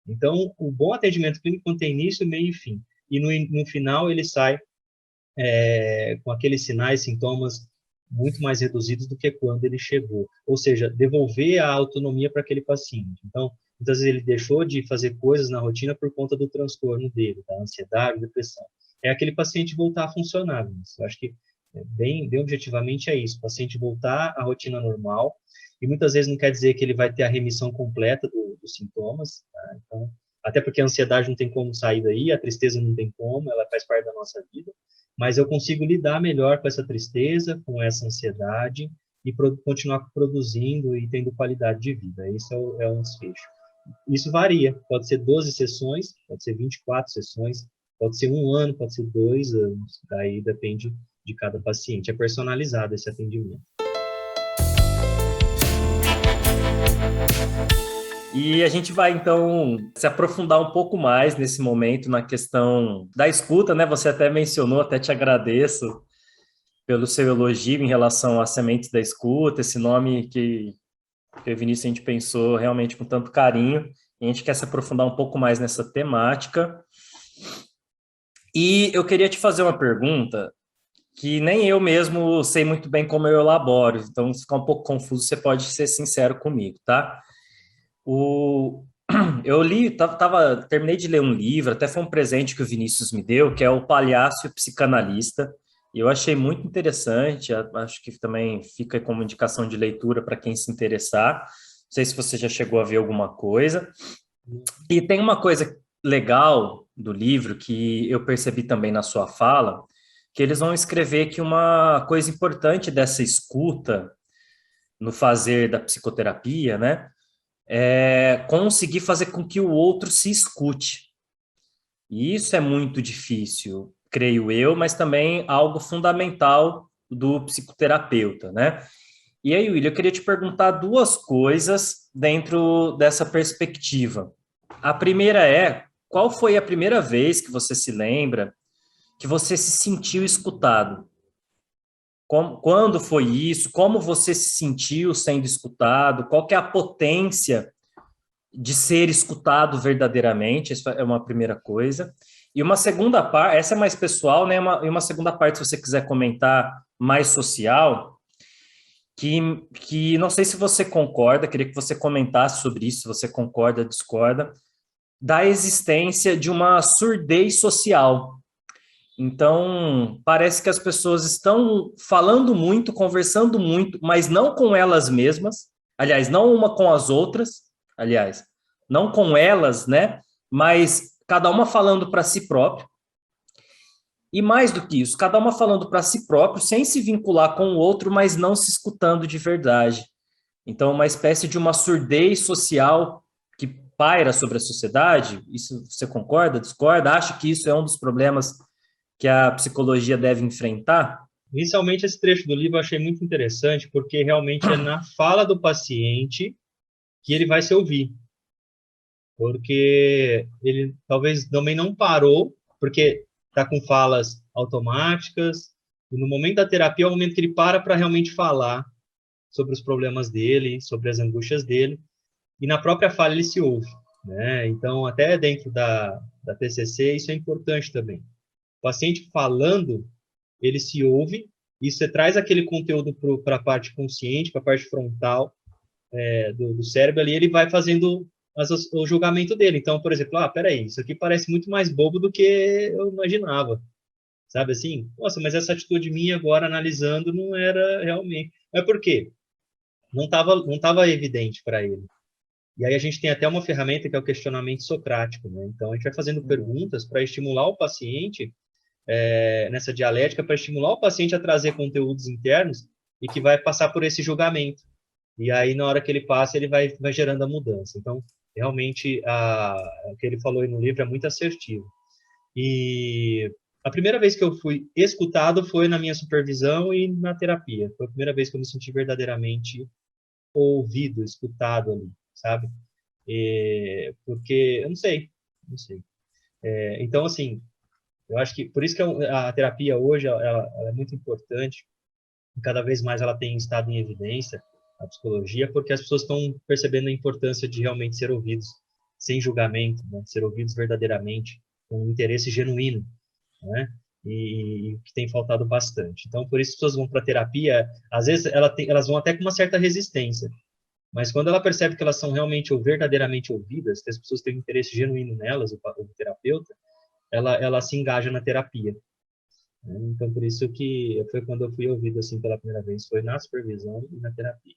Então, o bom atendimento clínico tem início, meio e fim. E no final ele sai com aqueles sinais, sintomas muito mais reduzidos do que quando ele chegou. Ou seja, devolver a autonomia para aquele paciente. Então, muitas vezes ele deixou de fazer coisas na rotina por conta do transtorno dele, da ansiedade, depressão. É aquele paciente voltar a funcionar. Eu acho que bem objetivamente é isso, o paciente voltar à rotina normal, e muitas vezes não quer dizer que ele vai ter a remissão completa dos sintomas, tá? Então, até porque a ansiedade não tem como sair daí, a tristeza não tem como, ela faz parte da nossa vida, mas eu consigo lidar melhor com essa tristeza, com essa ansiedade, e continuar produzindo e tendo qualidade de vida. Isso é um desfecho. Isso varia, pode ser 12 sessões, pode ser 24 sessões, pode ser 1 ano, pode ser 2 anos, daí depende de cada paciente. É personalizado esse atendimento. E a gente vai, então, se aprofundar um pouco mais nesse momento na questão da escuta, né? Você até mencionou, até te agradeço pelo seu elogio em relação às sementes da escuta, esse nome que eu e Vinícius a gente pensou realmente com tanto carinho, e a gente quer se aprofundar um pouco mais nessa temática. E eu queria te fazer uma pergunta que nem eu mesmo sei muito bem como eu elaboro, então se ficar um pouco confuso, você pode ser sincero comigo, tá? Eu terminei de ler um livro, até foi um presente que o Vinícius me deu, que é O Palhaço e o Psicanalista, e eu achei muito interessante, acho que também fica como indicação de leitura para quem se interessar. Não sei se você já chegou a ver alguma coisa. E tem uma coisa legal do livro que eu percebi também na sua fala, que eles vão escrever que uma coisa importante dessa escuta no fazer da psicoterapia, né, é conseguir fazer com que o outro se escute. E isso é muito difícil, creio eu, mas também algo fundamental do psicoterapeuta, né? E aí, William, eu queria te perguntar duas coisas dentro dessa perspectiva. A primeira é, qual foi a primeira vez que você se lembra que você se sentiu escutado? Quando foi isso? Como você se sentiu sendo escutado? Qual que é a potência de ser escutado verdadeiramente? Essa é uma primeira coisa. E uma segunda parte, essa é mais pessoal, né? E uma segunda parte, se você quiser comentar, mais social, que não sei se você concorda, queria que você comentasse sobre isso, se você concorda, discorda, da existência de uma surdez social. Então, parece que as pessoas estão falando muito, conversando muito, mas não com elas mesmas, aliás, não uma com as outras, aliás, não com elas, né? Mas cada uma falando para si própria. E mais do que isso, cada uma falando para si próprio, sem se vincular com o outro, mas não se escutando de verdade. Então, uma espécie de uma surdez social que paira sobre a sociedade. Isso você concorda, discorda? Acha que isso é um dos problemas que a psicologia deve enfrentar? Inicialmente, esse trecho do livro eu achei muito interessante, porque realmente é na fala do paciente que ele vai se ouvir. Porque ele talvez também não parou, porque está com falas automáticas, E no momento da terapia é o momento que ele para realmente falar sobre os problemas dele, sobre as angústias dele, e na própria fala ele se ouve, né? Então, até dentro da TCC, isso é importante também. O paciente falando, ele se ouve, e você traz aquele conteúdo para a parte consciente, para a parte frontal do cérebro ali, ele vai fazendo o julgamento dele. Então, por exemplo, peraí, isso aqui parece muito mais bobo do que eu imaginava. Sabe assim? Nossa, mas essa atitude minha agora, analisando, não era realmente... Mas por quê? Não tava evidente para ele. E aí a gente tem até uma ferramenta que é o questionamento socrático, né? Então, a gente vai fazendo perguntas para estimular o paciente nessa dialética, para estimular o paciente a trazer conteúdos internos e que vai passar por esse julgamento. E aí, na hora que ele passa, ele vai gerando a mudança. Então, realmente, o que ele falou aí no livro é muito assertivo. E a primeira vez que eu fui escutado foi na minha supervisão e na terapia. Foi a primeira vez que eu me senti verdadeiramente ouvido, escutado ali, sabe? Porque, eu não sei. Então, assim, eu acho que, por isso que a terapia hoje, ela é muito importante, e cada vez mais ela tem estado em evidência, a psicologia, porque as pessoas estão percebendo a importância de realmente ser ouvidos, sem julgamento, né? Ser ouvidos verdadeiramente, com um interesse genuíno, né? E que tem faltado bastante. Então, por isso as pessoas vão para a terapia, às vezes elas vão até com uma certa resistência, mas quando ela percebe que elas são realmente ou verdadeiramente ouvidas, que as pessoas têm um interesse genuíno nelas, o terapeuta, ela se engaja na terapia. Né? Então, por isso que foi quando eu fui ouvido assim pela primeira vez, foi na supervisão e na terapia.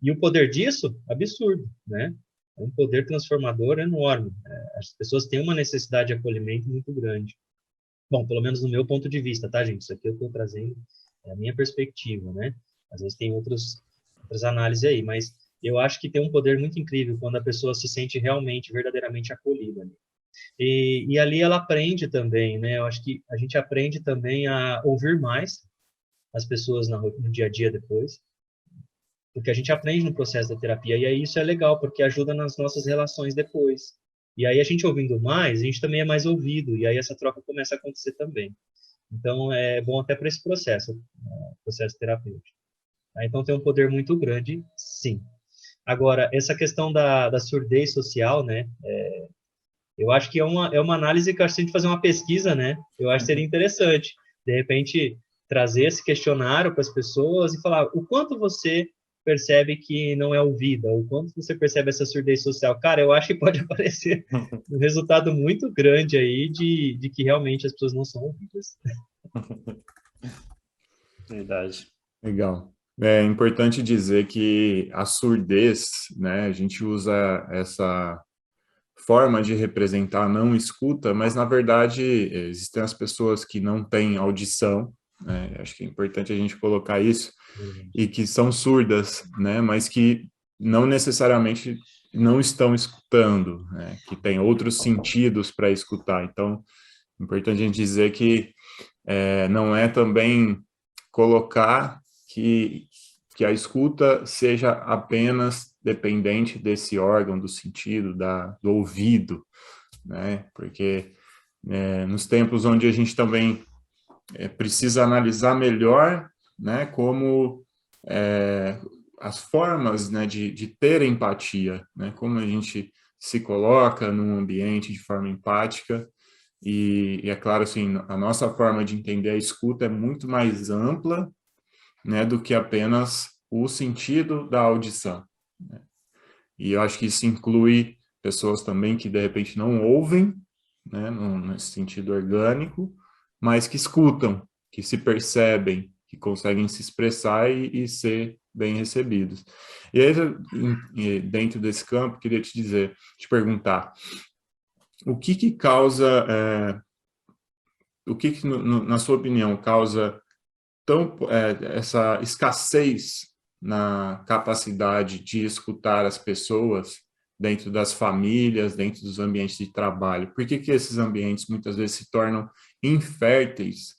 E o poder disso, absurdo, né? É um poder transformador enorme. As pessoas têm uma necessidade de acolhimento muito grande. Bom, pelo menos no meu ponto de vista, tá, gente? Isso aqui eu estou trazendo a minha perspectiva, né? Às vezes tem outras análises aí, mas eu acho que tem um poder muito incrível quando a pessoa se sente realmente, verdadeiramente acolhida. Né? E ali ela aprende também, né? Eu acho que a gente aprende também a ouvir mais as pessoas no dia a dia depois, porque a gente aprende no processo da terapia, e aí isso é legal, porque ajuda nas nossas relações depois. E aí a gente ouvindo mais, a gente também é mais ouvido, e aí essa troca começa a acontecer também. Então, é bom até para esse processo terapêutico. Então, tem um poder muito grande, sim. Agora, essa questão da surdez social, né, eu acho que é uma análise que eu acho que a gente fazer uma pesquisa, né, eu acho que seria interessante, de repente, trazer esse questionário para as pessoas e falar o quanto você percebe que não é ouvida, o quanto você percebe essa surdez social. Cara, eu acho que pode aparecer um resultado muito grande aí de que realmente as pessoas não são ouvidas. Verdade. Legal. É importante dizer que a surdez, né, a gente usa essa forma de representar a não escuta, mas na verdade existem as pessoas que não têm audição, né, acho que é importante a gente colocar isso, e que são surdas, né, mas que não necessariamente não estão escutando, né, que tem outros sentidos para escutar. Então, é importante a gente dizer que não é também colocar que a escuta seja apenas dependente desse órgão, do sentido, do ouvido, né? Porque nos tempos onde a gente também precisa analisar melhor, né, como as formas, né, de ter empatia, né, como a gente se coloca num ambiente de forma empática, e é claro, assim, a nossa forma de entender a escuta é muito mais ampla, né, do que apenas o sentido da audição. Né? E eu acho que isso inclui pessoas também que, de repente, não ouvem, né, nesse sentido orgânico, mas que escutam, que se percebem, que conseguem se expressar e ser bem recebidos. E aí, dentro desse campo, queria te perguntar, o que causa, na sua opinião, causa essa escassez na capacidade de escutar as pessoas dentro das famílias, dentro dos ambientes de trabalho? Por que esses ambientes muitas vezes se tornam inférteis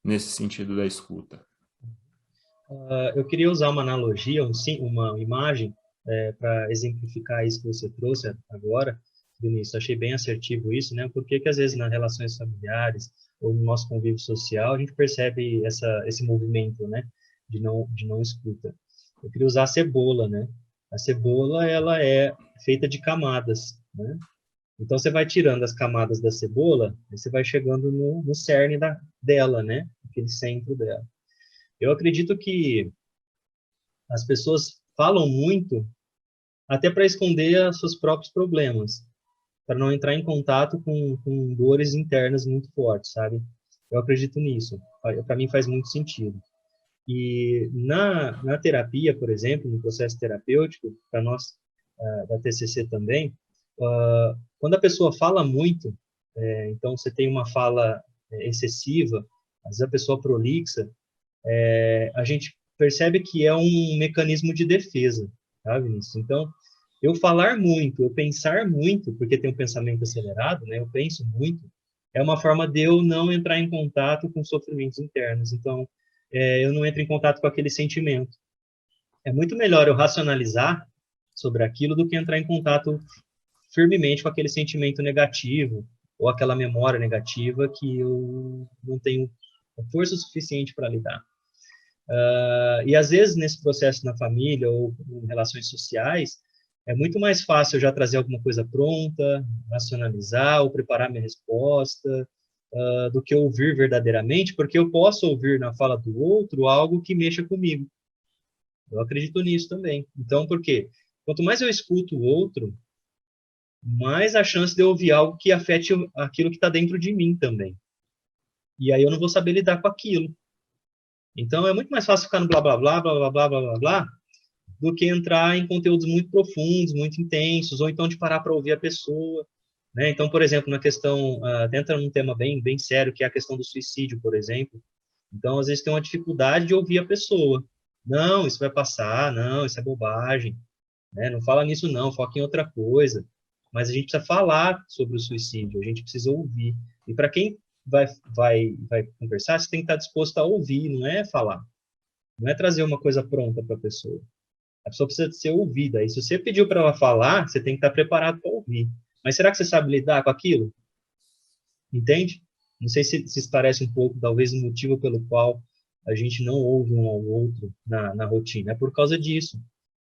nesse sentido da escuta? Eu queria usar uma analogia, uma imagem, para exemplificar isso que você trouxe agora, Vinícius. Achei bem assertivo isso, né? Por que às vezes nas relações familiares ou no nosso convívio social, a gente percebe esse movimento, né, de não escuta. Eu queria usar a cebola, né? A cebola, ela é feita de camadas, né? Então, você vai tirando as camadas da cebola, e você vai chegando no cerne dela, né? Aquele centro dela. Eu acredito que as pessoas falam muito até para esconder os seus próprios problemas, para não entrar em contato com dores internas muito fortes, sabe? Eu acredito nisso. Para mim faz muito sentido. E na terapia, por exemplo, no processo terapêutico, para nós da TCC também, quando a pessoa fala muito, então você tem uma fala excessiva, às vezes a pessoa prolixa, a gente percebe que é um mecanismo de defesa, tá, Vinícius? Então, eu falar muito, eu pensar muito, porque tem um pensamento acelerado, né? Eu penso muito, é uma forma de eu não entrar em contato com sofrimentos internos. Então, eu não entro em contato com aquele sentimento. É muito melhor eu racionalizar sobre aquilo do que entrar em contato firmemente com aquele sentimento negativo ou aquela memória negativa que eu não tenho força suficiente para lidar. E às vezes nesse processo na família ou em relações sociais, é muito mais fácil eu já trazer alguma coisa pronta, racionalizar ou preparar minha resposta, do que ouvir verdadeiramente, porque eu posso ouvir na fala do outro algo que mexa comigo. Eu acredito nisso também. Então, por quê? Quanto mais eu escuto o outro, mais a chance de eu ouvir algo que afete aquilo que está dentro de mim também. E aí eu não vou saber lidar com aquilo. Então, é muito mais fácil ficar no blá, blá, blá, blá, blá, blá, blá, blá, blá, do que entrar em conteúdos muito profundos, muito intensos, ou então de parar para ouvir a pessoa. Né? Então, por exemplo, na questão, entra num tema bem, bem sério, que é a questão do suicídio, por exemplo. Então, às vezes tem uma dificuldade de ouvir a pessoa. Não, isso vai passar, não, isso é bobagem. Né? Não fala nisso não, foca em outra coisa. Mas a gente precisa falar sobre o suicídio, a gente precisa ouvir. E para quem vai conversar, você tem que estar disposto a ouvir, não é falar. Não é trazer uma coisa pronta para a pessoa. A pessoa precisa ser ouvida. E se você pediu para ela falar, você tem que estar preparado para ouvir. Mas será que você sabe lidar com aquilo? Entende? Não sei se isso parece um pouco, talvez, o motivo pelo qual a gente não ouve um ao outro na rotina. É por causa disso,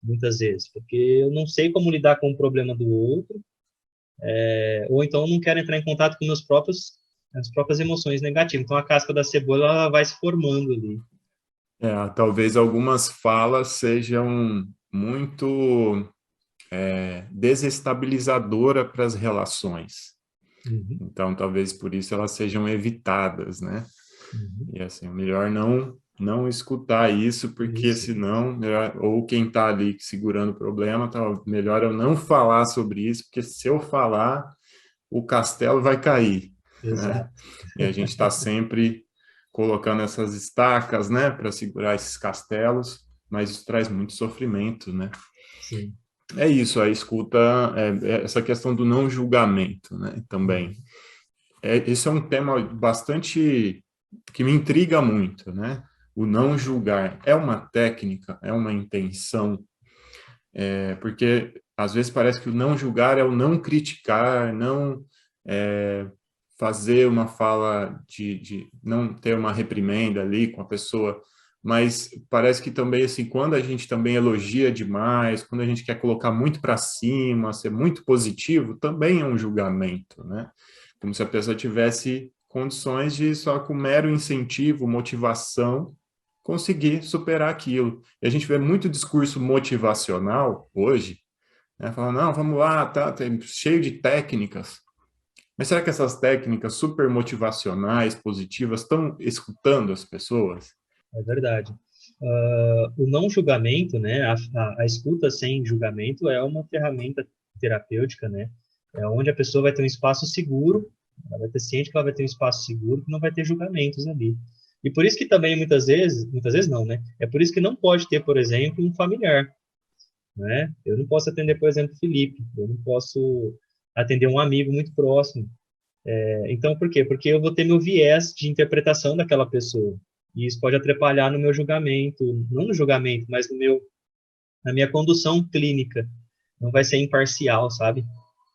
muitas vezes. Porque eu não sei como lidar com o problema do outro, ou então eu não quero entrar em contato com as próprias emoções negativas. Então, a casca da cebola ela vai se formando ali. Talvez algumas falas sejam muito desestabilizadora para as relações. Uhum. Então, talvez por isso elas sejam evitadas, né? Uhum. E assim, melhor não escutar isso, porque Isso. senão, ou quem está ali segurando o problema, tá, melhor eu não falar sobre isso, porque se eu falar, o castelo vai cair. Né? Exato. E a gente está sempre colocando essas estacas, né, para segurar esses castelos, mas isso traz muito sofrimento, né? Sim. É isso, a escuta, essa questão do não julgamento, né, também. Uhum. Esse é um tema bastante que me intriga muito, né? O não julgar é uma técnica, é uma intenção, porque às vezes parece que o não julgar é o não criticar, não fazer uma fala de não ter uma reprimenda ali com a pessoa, mas parece que também, assim, quando a gente também elogia demais, quando a gente quer colocar muito para cima, ser muito positivo, também é um julgamento, né? Como se a pessoa tivesse condições de, só com mero incentivo, motivação, conseguir superar aquilo. E a gente vê muito discurso motivacional hoje, né? Falando, não, vamos lá, tá cheio de técnicas. Mas será que essas técnicas super motivacionais, positivas, estão escutando as pessoas? É verdade. O não julgamento, né, a escuta sem julgamento é uma ferramenta terapêutica, né, é onde a pessoa vai ter um espaço seguro, ela vai ter ciente que ela vai ter um espaço seguro, que não vai ter julgamentos ali. E por isso que também muitas vezes não, né, é por isso que não pode ter, por exemplo, um familiar, né, eu não posso atender, por exemplo, Felipe, eu não posso atender um amigo muito próximo. Então, por quê? Porque eu vou ter meu viés de interpretação daquela pessoa. E isso pode atrapalhar no meu julgamento, não no julgamento, mas na minha condução clínica. Não vai ser imparcial, sabe?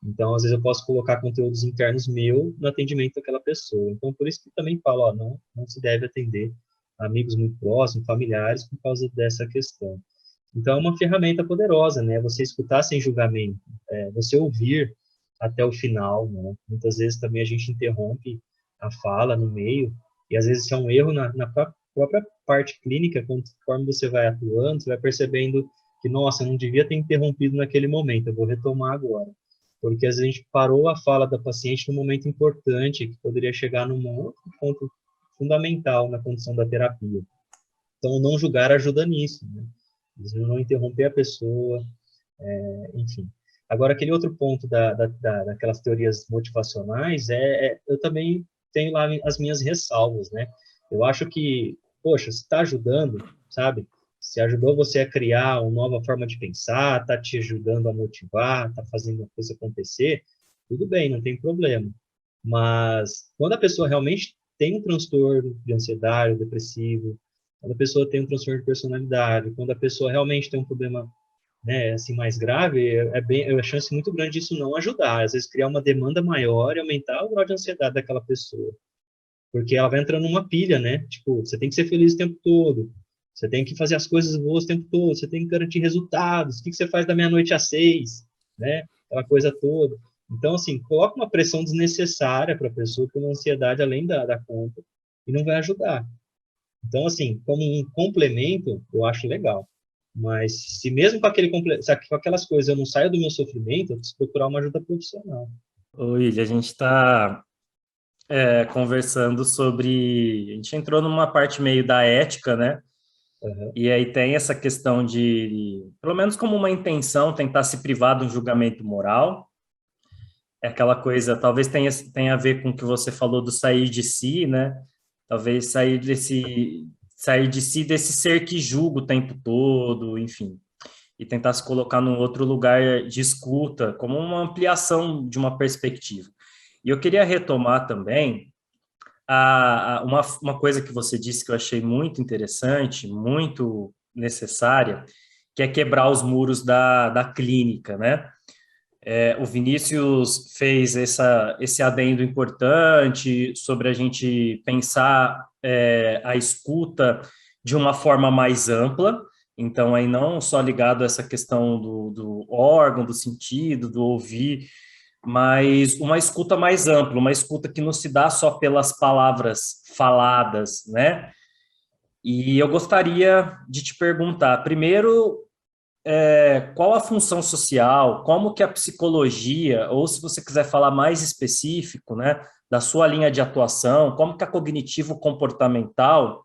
Então, às vezes eu posso colocar conteúdos internos meu no atendimento daquela pessoa. Então, por isso que também falo, ó, não se deve atender amigos muito próximos, familiares, por causa dessa questão. Então, é uma ferramenta poderosa, né? Você escutar sem julgamento, você ouvir até o final, né? Muitas vezes também a gente interrompe a fala no meio, e às vezes isso é um erro na própria parte clínica, conforme você vai atuando, você vai percebendo que, nossa, eu não devia ter interrompido naquele momento, eu vou retomar agora. Porque às vezes a gente parou a fala da paciente num momento importante, que poderia chegar num outro ponto fundamental na condução da terapia. Então, não julgar ajuda nisso, né? Não interromper a pessoa, enfim. Agora, aquele outro ponto daquelas teorias motivacionais, eu também tenho lá as minhas ressalvas, né? Eu acho que, poxa, se está ajudando, sabe? Se ajudou você a criar uma nova forma de pensar, está te ajudando a motivar, está fazendo a coisa acontecer, tudo bem, não tem problema. Mas quando a pessoa realmente tem um transtorno de ansiedade, depressivo, quando a pessoa tem um transtorno de personalidade, quando a pessoa realmente tem um problema, né, assim, mais grave, é a chance muito grande disso não ajudar. Às vezes criar uma demanda maior e aumentar o grau de ansiedade daquela pessoa. Porque ela vai entrando numa pilha, né? Tipo, você tem que ser feliz o tempo todo, você tem que fazer as coisas boas o tempo todo, você tem que garantir resultados, o que você faz da meia-noite às 6, né? Aquela coisa toda. Então, assim, coloca uma pressão desnecessária para a pessoa com uma ansiedade além da conta e não vai ajudar. Então, assim, como um complemento, eu acho legal. Mas se mesmo com com aquelas coisas eu não saio do meu sofrimento, eu preciso procurar uma ajuda profissional. Ô, William, a gente está conversando sobre... A gente entrou numa parte meio da ética, né? Uhum. E aí tem essa questão de, pelo menos como uma intenção, tentar se privar de um julgamento moral. É aquela coisa, talvez tenha a ver com o que você falou do sair de si, né? Talvez sair de si desse ser que julga o tempo todo, enfim, e tentar se colocar num outro lugar de escuta, como uma ampliação de uma perspectiva. E eu queria retomar também uma coisa que você disse que eu achei muito interessante, muito necessária, que é quebrar os muros da clínica, né? O Vinícius fez esse adendo importante sobre a gente pensar a escuta de uma forma mais ampla, então aí não só ligado a essa questão do órgão, do sentido, do ouvir, mas uma escuta mais ampla, uma escuta que não se dá só pelas palavras faladas, né? E eu gostaria de te perguntar, primeiro, qual a função social, como que a psicologia, ou se você quiser falar mais específico, né, da sua linha de atuação, como que a cognitivo-comportamental,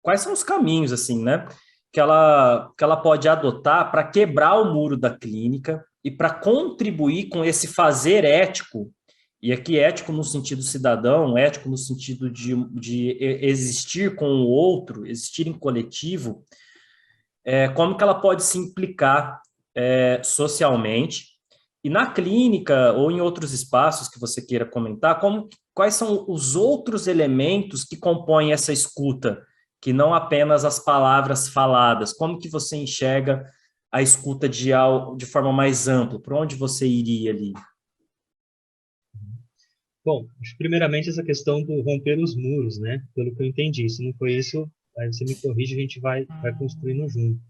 quais são os caminhos, assim, né, que ela pode adotar para quebrar o muro da clínica e para contribuir com esse fazer ético, e aqui ético no sentido cidadão, ético no sentido de existir com o outro, existir em coletivo, como que ela pode se implicar socialmente, e na clínica ou em outros espaços que você queira comentar, quais são os outros elementos que compõem essa escuta, que não apenas as palavras faladas, como que você enxerga a escuta de forma mais ampla, por onde você iria ali? Bom, acho que primeiramente essa questão do romper os muros, né? Pelo que eu entendi. Se não foi isso, aí você me corrige, a gente vai construindo junto.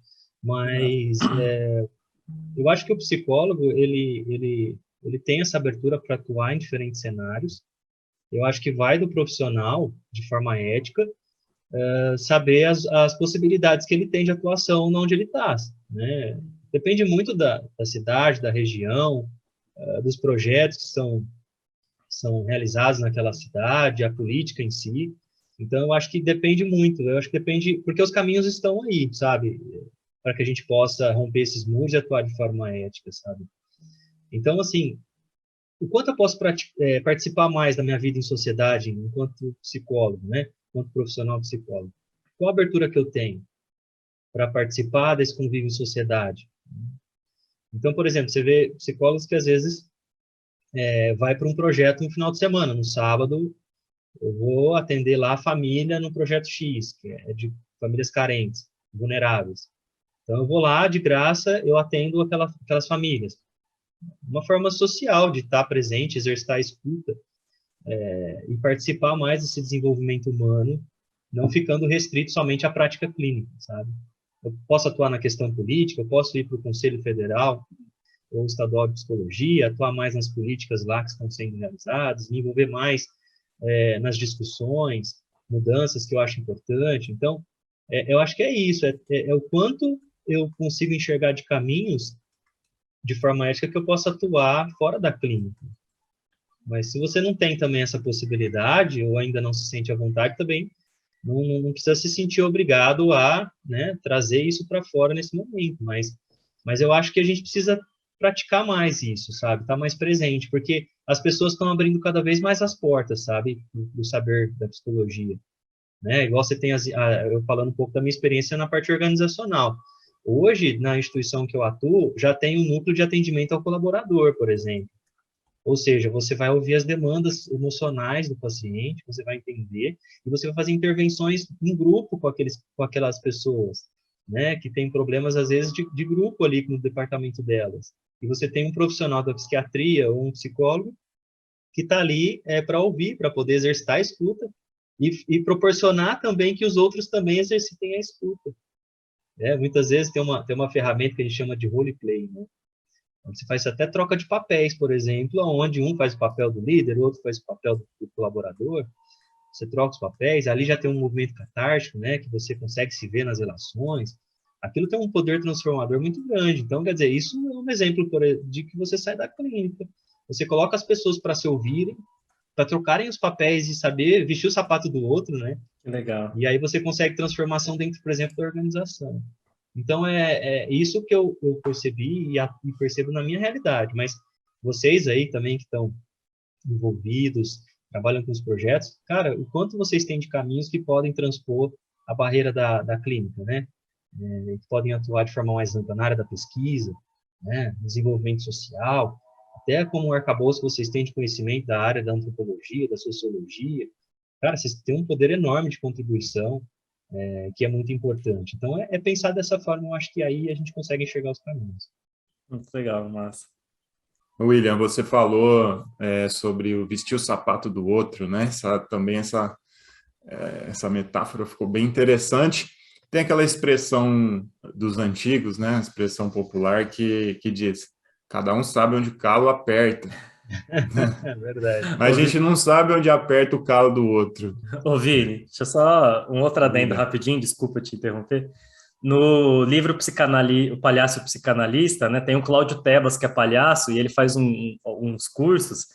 Mas eu acho que o psicólogo, ele tem essa abertura para atuar em diferentes cenários. Eu acho que vai do profissional, de forma ética, saber as possibilidades que ele tem de atuação onde ele está, né? Depende muito da cidade, da região, dos projetos que são realizados naquela cidade, a política em si. Então, eu acho que depende muito. Eu acho que depende, porque os caminhos estão aí, sabe? Para que a gente possa romper esses muros e atuar de forma ética, sabe? Então, assim, o quanto eu posso participar mais da minha vida em sociedade enquanto psicólogo, né? Enquanto profissional psicólogo? Qual a abertura que eu tenho para participar desse convívio em sociedade? Então, por exemplo, você vê psicólogos que às vezes vai para um projeto no final de semana, no sábado, eu vou atender lá a família no projeto X, que é de famílias carentes, vulneráveis. Então, eu vou lá, de graça, eu atendo aquelas famílias. uma forma social de estar presente, exercitar a escuta, e participar mais desse desenvolvimento humano, não ficando restrito somente à prática clínica, sabe? Eu posso atuar na questão política, eu posso ir para o Conselho Federal ou Estadual de Psicologia, atuar mais nas políticas lá que estão sendo realizadas, me envolver mais nas discussões, mudanças que eu acho importante. Então, eu acho que é isso, é o quanto eu consigo enxergar de caminhos de forma ética que eu possa atuar fora da clínica. Mas se você não tem também essa possibilidade, ou ainda não se sente à vontade, também não precisa se sentir obrigado a, né, trazer isso para fora nesse momento. Mas eu acho que a gente precisa praticar mais isso, sabe? Estar mais presente, porque as pessoas estão abrindo cada vez mais as portas, sabe? Do saber da psicologia. Né? Igual você tem, eu falando um pouco da minha experiência na parte organizacional. Hoje, na instituição que eu atuo, já tem um núcleo de atendimento ao colaborador, por exemplo. Ou seja, você vai ouvir as demandas emocionais do paciente, você vai entender, e você vai fazer intervenções em grupo com aquelas pessoas, né, que têm problemas, às vezes, de grupo ali no departamento delas. E você tem um profissional da psiquiatria ou um psicólogo que está ali para ouvir, para poder exercitar a escuta e proporcionar também que os outros também exercitem a escuta. Muitas vezes tem uma ferramenta que a gente chama de roleplay, né? Você faz até troca de papéis, por exemplo, onde um faz o papel do líder, o outro faz o papel do colaborador. Você troca os papéis, ali já tem um movimento catártico, né, que você consegue se ver nas relações. Aquilo tem um poder transformador muito grande. Então, quer dizer, isso é um exemplo de que você sai da clínica. Você coloca as pessoas para se ouvirem, para trocarem os papéis e saber vestir o sapato do outro, né? Que legal. E aí você consegue transformação dentro, por exemplo, da organização. Então, é isso que eu percebi e percebo na minha realidade. Mas vocês aí também que estão envolvidos, trabalham com os projetos, cara, o quanto vocês têm de caminhos que podem transpor a barreira da clínica, né? Que podem atuar de forma mais ampla na área da pesquisa, né? Desenvolvimento social, até como um arcabouço que vocês têm de conhecimento da área da antropologia, da sociologia. Cara, vocês têm um poder enorme de contribuição, que é muito importante. Então, pensar dessa forma, eu acho que aí a gente consegue enxergar os caminhos. Muito legal, massa. William, você falou sobre o vestir o sapato do outro, né? Essa metáfora ficou bem interessante. Tem aquela expressão dos antigos, né? A expressão popular que diz: cada um sabe onde o calo aperta. É verdade. Mas a gente não sabe onde aperta o calo do outro. Ô, Vini, deixa eu só um outro adendo Diga. rapidinho, desculpa te interromper. No livro O Palhaço Psicanalista, né, tem o Cláudio Tebas, que é palhaço, e ele faz uns cursos,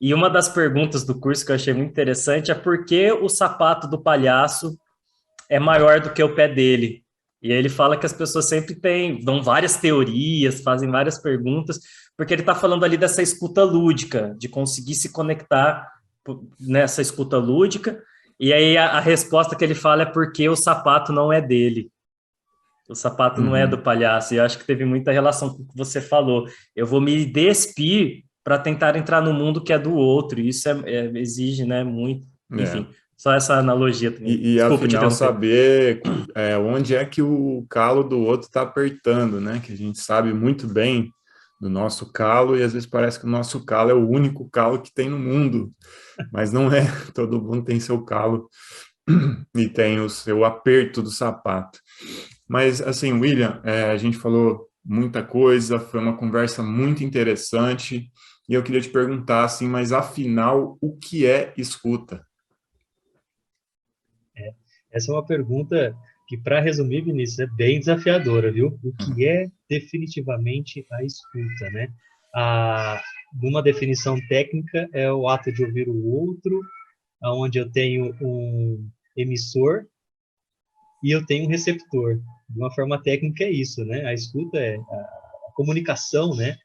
e uma das perguntas do curso que eu achei muito interessante é por que o sapato do palhaço é maior do que o pé dele. E aí ele fala que as pessoas sempre dão várias teorias, fazem várias perguntas, porque ele está falando ali dessa escuta lúdica, de conseguir se conectar nessa escuta lúdica, e aí a resposta que ele fala é porque o sapato não é dele. O sapato não é do palhaço. E eu acho que teve muita relação com o que você falou. Eu vou me despir para tentar entrar no mundo que é do outro. E isso exige, né, muito. Enfim, só essa analogia também. E Desculpa te afinal, interromper. saber onde é que o calo do outro está apertando, né? Que a gente sabe muito bem do nosso calo e às vezes parece que o nosso calo é o único calo que tem no mundo. Mas não é. Todo mundo tem seu calo e tem o seu aperto do sapato. Mas, assim, William, a gente falou muita coisa, foi uma conversa muito interessante, e eu queria te perguntar, assim, mas afinal, o que é escuta? Essa é uma pergunta que, para resumir, Vinícius, é bem desafiadora, viu? O que é definitivamente a escuta, né? Uma definição técnica é o ato de ouvir o outro, onde eu tenho um emissor e eu tenho um receptor. De uma forma técnica é isso, né? A escuta é a comunicação, né?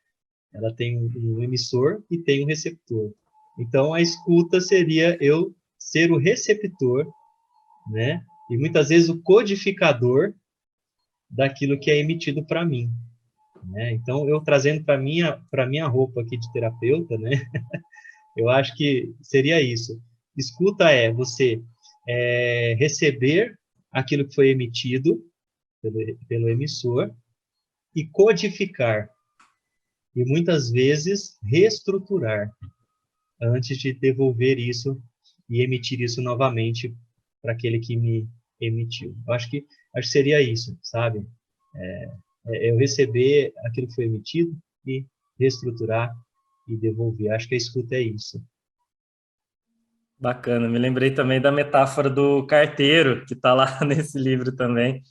Ela tem um emissor e tem um receptor. Então, a escuta seria eu ser o receptor, né? E muitas vezes o codificador daquilo que é emitido para mim, né? Então, eu trazendo para minha roupa aqui de terapeuta, né? Eu acho que seria isso. Escuta é você receber aquilo que foi emitido pelo emissor e codificar, e muitas vezes reestruturar antes de devolver isso e emitir isso novamente para aquele que me emitiu. Eu acho que seria isso, sabe? Eu receber aquilo que foi emitido e reestruturar e devolver. Acho que a escuta é isso. Bacana, me lembrei também da metáfora do carteiro, que está lá nesse livro também,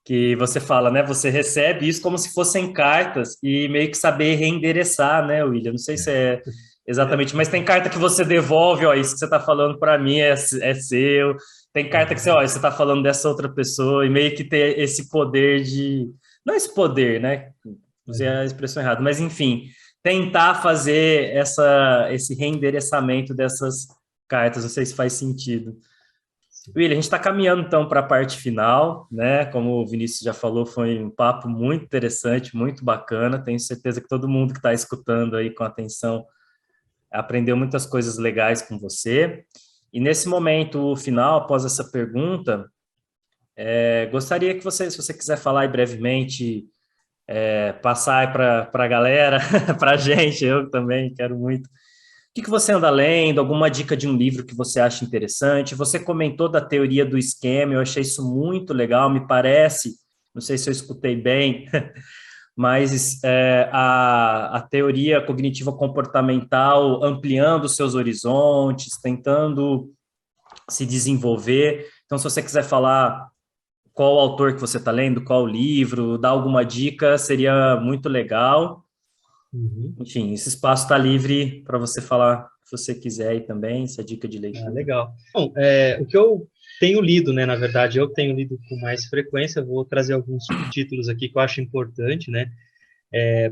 que você fala, né? Você recebe isso como se fossem cartas e meio que saber reendereçar, né, William? Não sei se é exatamente, mas tem carta que você devolve, ó, isso que você está falando para mim é seu. Tem carta que você, ó, você está falando dessa outra pessoa e meio que ter esse poder de... Não esse poder, né? Usei a expressão errada, mas enfim, tentar fazer esse reendereçamento dessas cartas, não sei se faz sentido. William, a gente está caminhando então para a parte final, né? Como o Vinícius já falou, foi um papo muito interessante, muito bacana. Tenho certeza que todo mundo que está escutando aí com atenção aprendeu muitas coisas legais com você. E nesse momento final, após essa pergunta, gostaria que você, se você quiser falar aí brevemente, passar aí para a galera, para a gente, eu também quero muito. O que você anda lendo? Alguma dica de um livro que você acha interessante? Você comentou da teoria do esquema, eu achei isso muito legal, me parece, não sei se eu escutei bem, mas a teoria cognitiva comportamental ampliando os seus horizontes, tentando se desenvolver. Então, se você quiser falar qual autor que você está lendo, qual livro, dar alguma dica, seria muito legal. Uhum. Enfim, esse espaço está livre para você falar se você quiser aí também, essa dica de leitura. Legal. Bom, o que eu tenho lido, né, na verdade, eu tenho lido com mais frequência, vou trazer alguns subtítulos aqui que eu acho importante, né,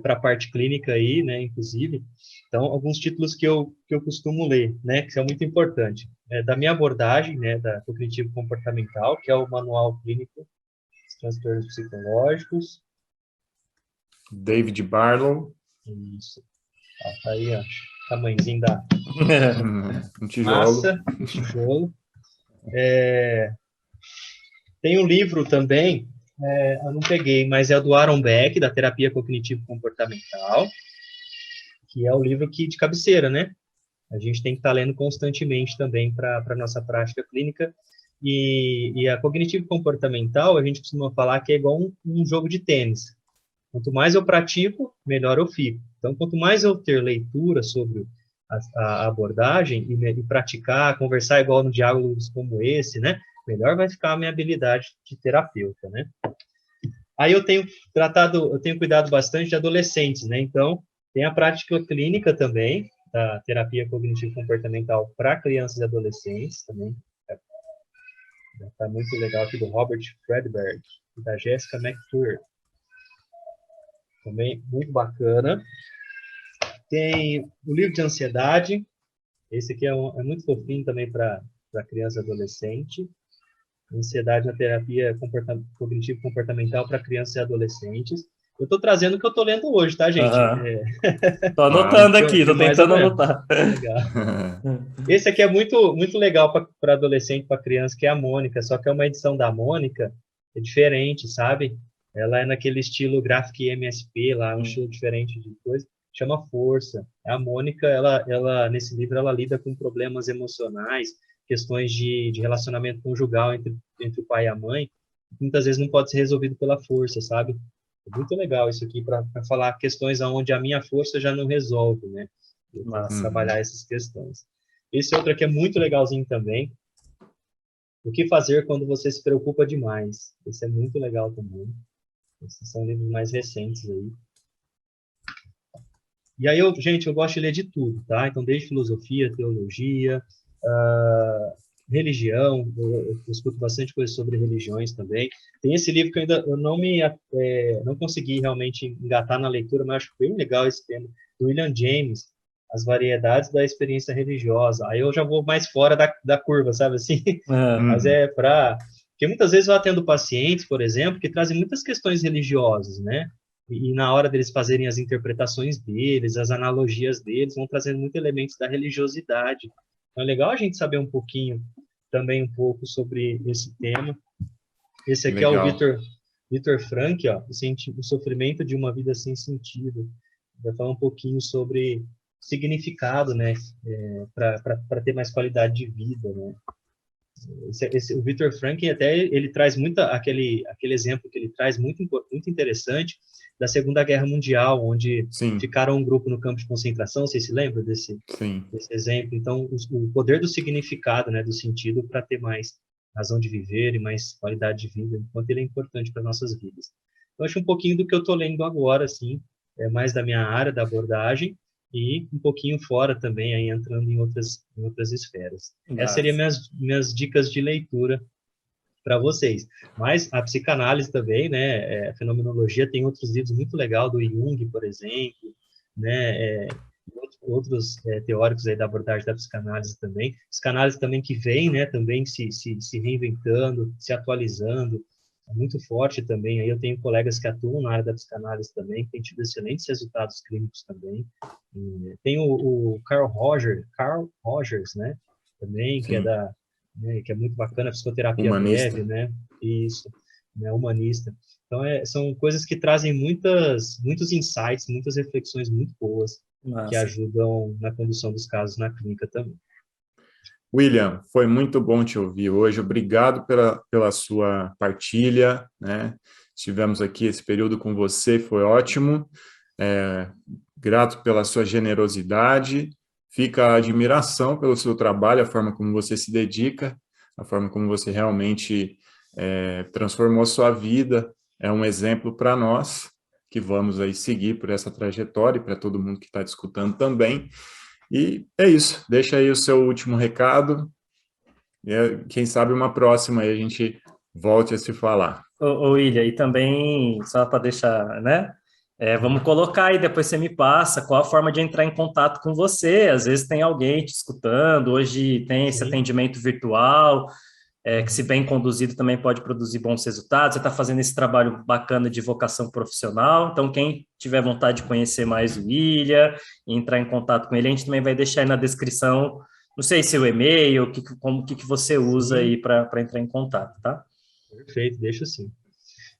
para a parte clínica aí, né, inclusive. Então, alguns títulos que eu costumo ler, né, que são muito importantes. Da minha abordagem, né, da cognitivo-comportamental, que é o Manual Clínico dos Transtornos Psicológicos. David Barlow. Isso. Tá aí, ó, tamanhozinho da Um tijolo. massa, um tijolo. Tem um livro também, eu não peguei, mas é do Aaron Beck, da Terapia Cognitivo-Comportamental, que é o livro que de cabeceira, né? A gente tem que estar lendo constantemente também para a nossa prática clínica. E a cognitivo-comportamental, a gente costuma falar que é igual um jogo de tênis. Quanto mais eu pratico, melhor eu fico. Então, quanto mais eu ter leitura sobre a abordagem e praticar, conversar igual no diálogos como esse, né? Melhor vai ficar a minha habilidade de terapeuta, né? Aí eu tenho cuidado bastante de adolescentes, né? Então, tem a prática clínica também, da terapia cognitivo-comportamental para crianças e adolescentes também. Está muito legal aqui, do Robert Fredberg e da Jessica McClure. Também muito bacana. Tem o livro de ansiedade. Esse aqui é muito fofinho também para criança e adolescente. Ansiedade na terapia cognitivo-comportamental para crianças e adolescentes. Eu estou trazendo o que eu estou lendo hoje, tá, gente? Estou anotando aqui, estou tentando anotar. Legal. Esse aqui é muito, muito legal para adolescente, para criança, que é a Mônica, só que é uma edição da Mônica, é diferente, sabe? Ela é naquele estilo Graphic MSP, lá, um estilo diferente de coisa, chama Força. A Mônica, ela nesse livro, ela lida com problemas emocionais, questões de relacionamento conjugal entre o pai e a mãe, que muitas vezes não pode ser resolvido pela força, sabe? É muito legal isso aqui para falar questões onde a minha força já não resolve, né? Trabalhar essas questões. Esse outro aqui é muito legalzinho também. O que fazer quando você se preocupa demais? Esse é muito legal também. Esses são livros mais recentes aí. E aí, gente, eu gosto de ler de tudo, tá? Então, desde filosofia, teologia, religião, eu escuto bastante coisa sobre religiões também. Tem esse livro que eu não consegui realmente engatar na leitura, mas acho bem legal esse tema, do William James, As Variedades da Experiência Religiosa. Aí eu já vou mais fora da curva, sabe assim? Mas porque muitas vezes eu atendo pacientes, por exemplo, que trazem muitas questões religiosas, né? E na hora deles fazerem as interpretações deles, as analogias deles, vão trazendo muitos elementos da religiosidade. Então é legal a gente saber um pouco sobre esse tema. Esse aqui legal. É o Viktor Frankl, ó, o sofrimento de uma vida sem sentido. vai falar um pouquinho sobre significado, né, para ter mais qualidade de vida, né. O Viktor Frankl até ele traz aquele exemplo que ele traz muito interessante da Segunda Guerra Mundial, onde ficaram um grupo no campo de concentração. Você se lembra desse exemplo? Então, o poder do significado, né, do sentido, para ter mais razão de viver e mais qualidade de vida, enquanto ele é importante para nossas vidas. Eu acho um pouquinho do que eu estou lendo agora, assim, mais da minha área, da abordagem, e um pouquinho fora também, aí entrando em outras esferas. Essas seriam minhas dicas de leitura para vocês. Mas a psicanálise também, né, a fenomenologia, tem outros livros muito legais, do Jung, por exemplo, né, outros teóricos aí da abordagem da psicanálise também. Psicanálise também que vem, né, também se reinventando, se atualizando, é muito forte também. Aí eu tenho colegas que atuam na área da psicanálise também, que têm tido excelentes resultados clínicos também. E tem o Carl Rogers, né, também, que que é muito bacana, psicoterapia breve, né, isso, né, humanista. Então, são coisas que trazem muitos insights, muitas reflexões muito boas, que ajudam na condução dos casos na clínica também. William, foi muito bom te ouvir hoje. Obrigado pela sua partilha, né? Estivemos aqui esse período com você, foi ótimo. Grato pela sua generosidade. Fica a admiração pelo seu trabalho, a forma como você se dedica, a forma como você realmente transformou sua vida. É um exemplo para nós, que vamos aí seguir por essa trajetória, e para todo mundo que está escutando também. E é isso, deixa aí o seu último recado, e quem sabe uma próxima aí a gente volte a se falar. Ô William, e também, só para deixar, né, vamos colocar aí, depois você me passa qual a forma de entrar em contato com você. Às vezes tem alguém te escutando, hoje tem esse atendimento virtual, que se bem conduzido também pode produzir bons resultados. Você está fazendo esse trabalho bacana de vocação profissional, então quem tiver vontade de conhecer mais o William e entrar em contato com ele, a gente também vai deixar aí na descrição, não sei se o e-mail, o que você usa aí para entrar em contato, tá? Perfeito, deixo sim.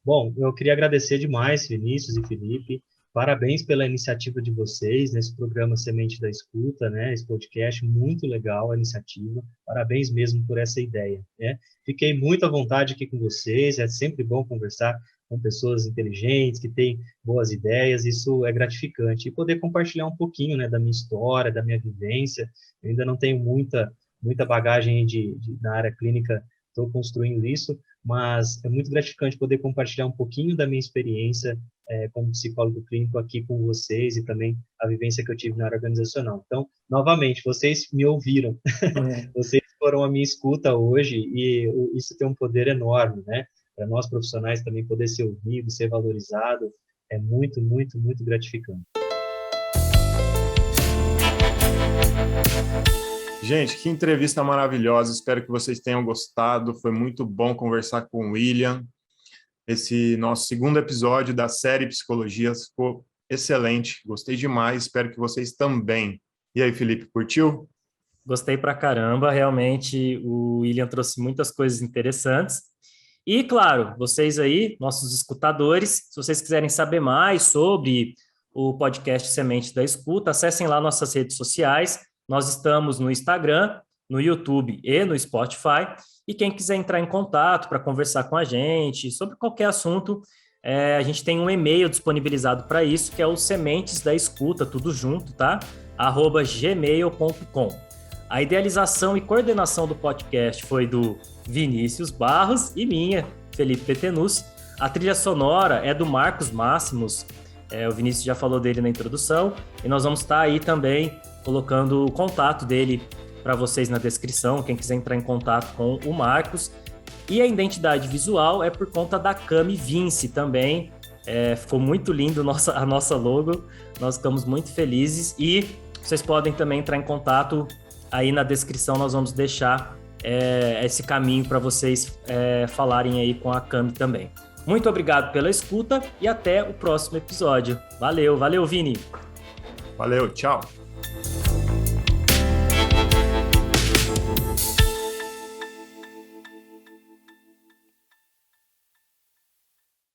Bom, eu queria agradecer demais, Vinícius e Felipe. Parabéns pela iniciativa de vocês nesse programa Semente da Escuta, né? Esse podcast, muito legal a iniciativa. Parabéns mesmo por essa ideia, né? Fiquei muito à vontade aqui com vocês. É sempre bom conversar com pessoas inteligentes, que têm boas ideias. Isso é gratificante. E poder compartilhar um pouquinho, né, da minha história, da minha vivência. Eu ainda não tenho muita bagagem na área clínica, estou construindo isso, mas é muito gratificante poder compartilhar um pouquinho da minha experiência como psicólogo clínico aqui com vocês, e também a vivência que eu tive na área organizacional. Então, novamente, vocês me ouviram, vocês foram a minha escuta hoje, e isso tem um poder enorme, né? Para nós profissionais também poder ser ouvido, ser valorizado, é muito, muito, muito gratificante. Gente, que entrevista maravilhosa, espero que vocês tenham gostado, foi muito bom conversar com o William. Esse nosso segundo episódio da série Psicologia ficou excelente, gostei demais, espero que vocês também. E aí, Felipe, curtiu? Gostei pra caramba, realmente o William trouxe muitas coisas interessantes. E, claro, vocês aí, nossos escutadores, se vocês quiserem saber mais sobre o podcast Semente da Escuta, acessem lá nossas redes sociais. Nós estamos no Instagram, no YouTube e no Spotify. E quem quiser entrar em contato para conversar com a gente sobre qualquer assunto, a gente tem um e-mail disponibilizado para isso, que é o Sementes da Escuta, tudo junto, tá? @gmail.com. A idealização e coordenação do podcast foi do Vinícius Barros e minha, Felipe Petenucci. A trilha sonora é do Marcos Máximos, o Vinícius já falou dele na introdução, e nós vamos estar aí também colocando o contato dele para vocês na descrição, quem quiser entrar em contato com o Marcos. E a identidade visual é por conta da Cami Vince também. Ficou muito lindo a nossa logo, nós ficamos muito felizes, e vocês podem também entrar em contato, aí na descrição nós vamos deixar esse caminho para vocês falarem aí com a Cami também. Muito obrigado pela escuta e até o próximo episódio. Valeu, Vini! Valeu, tchau!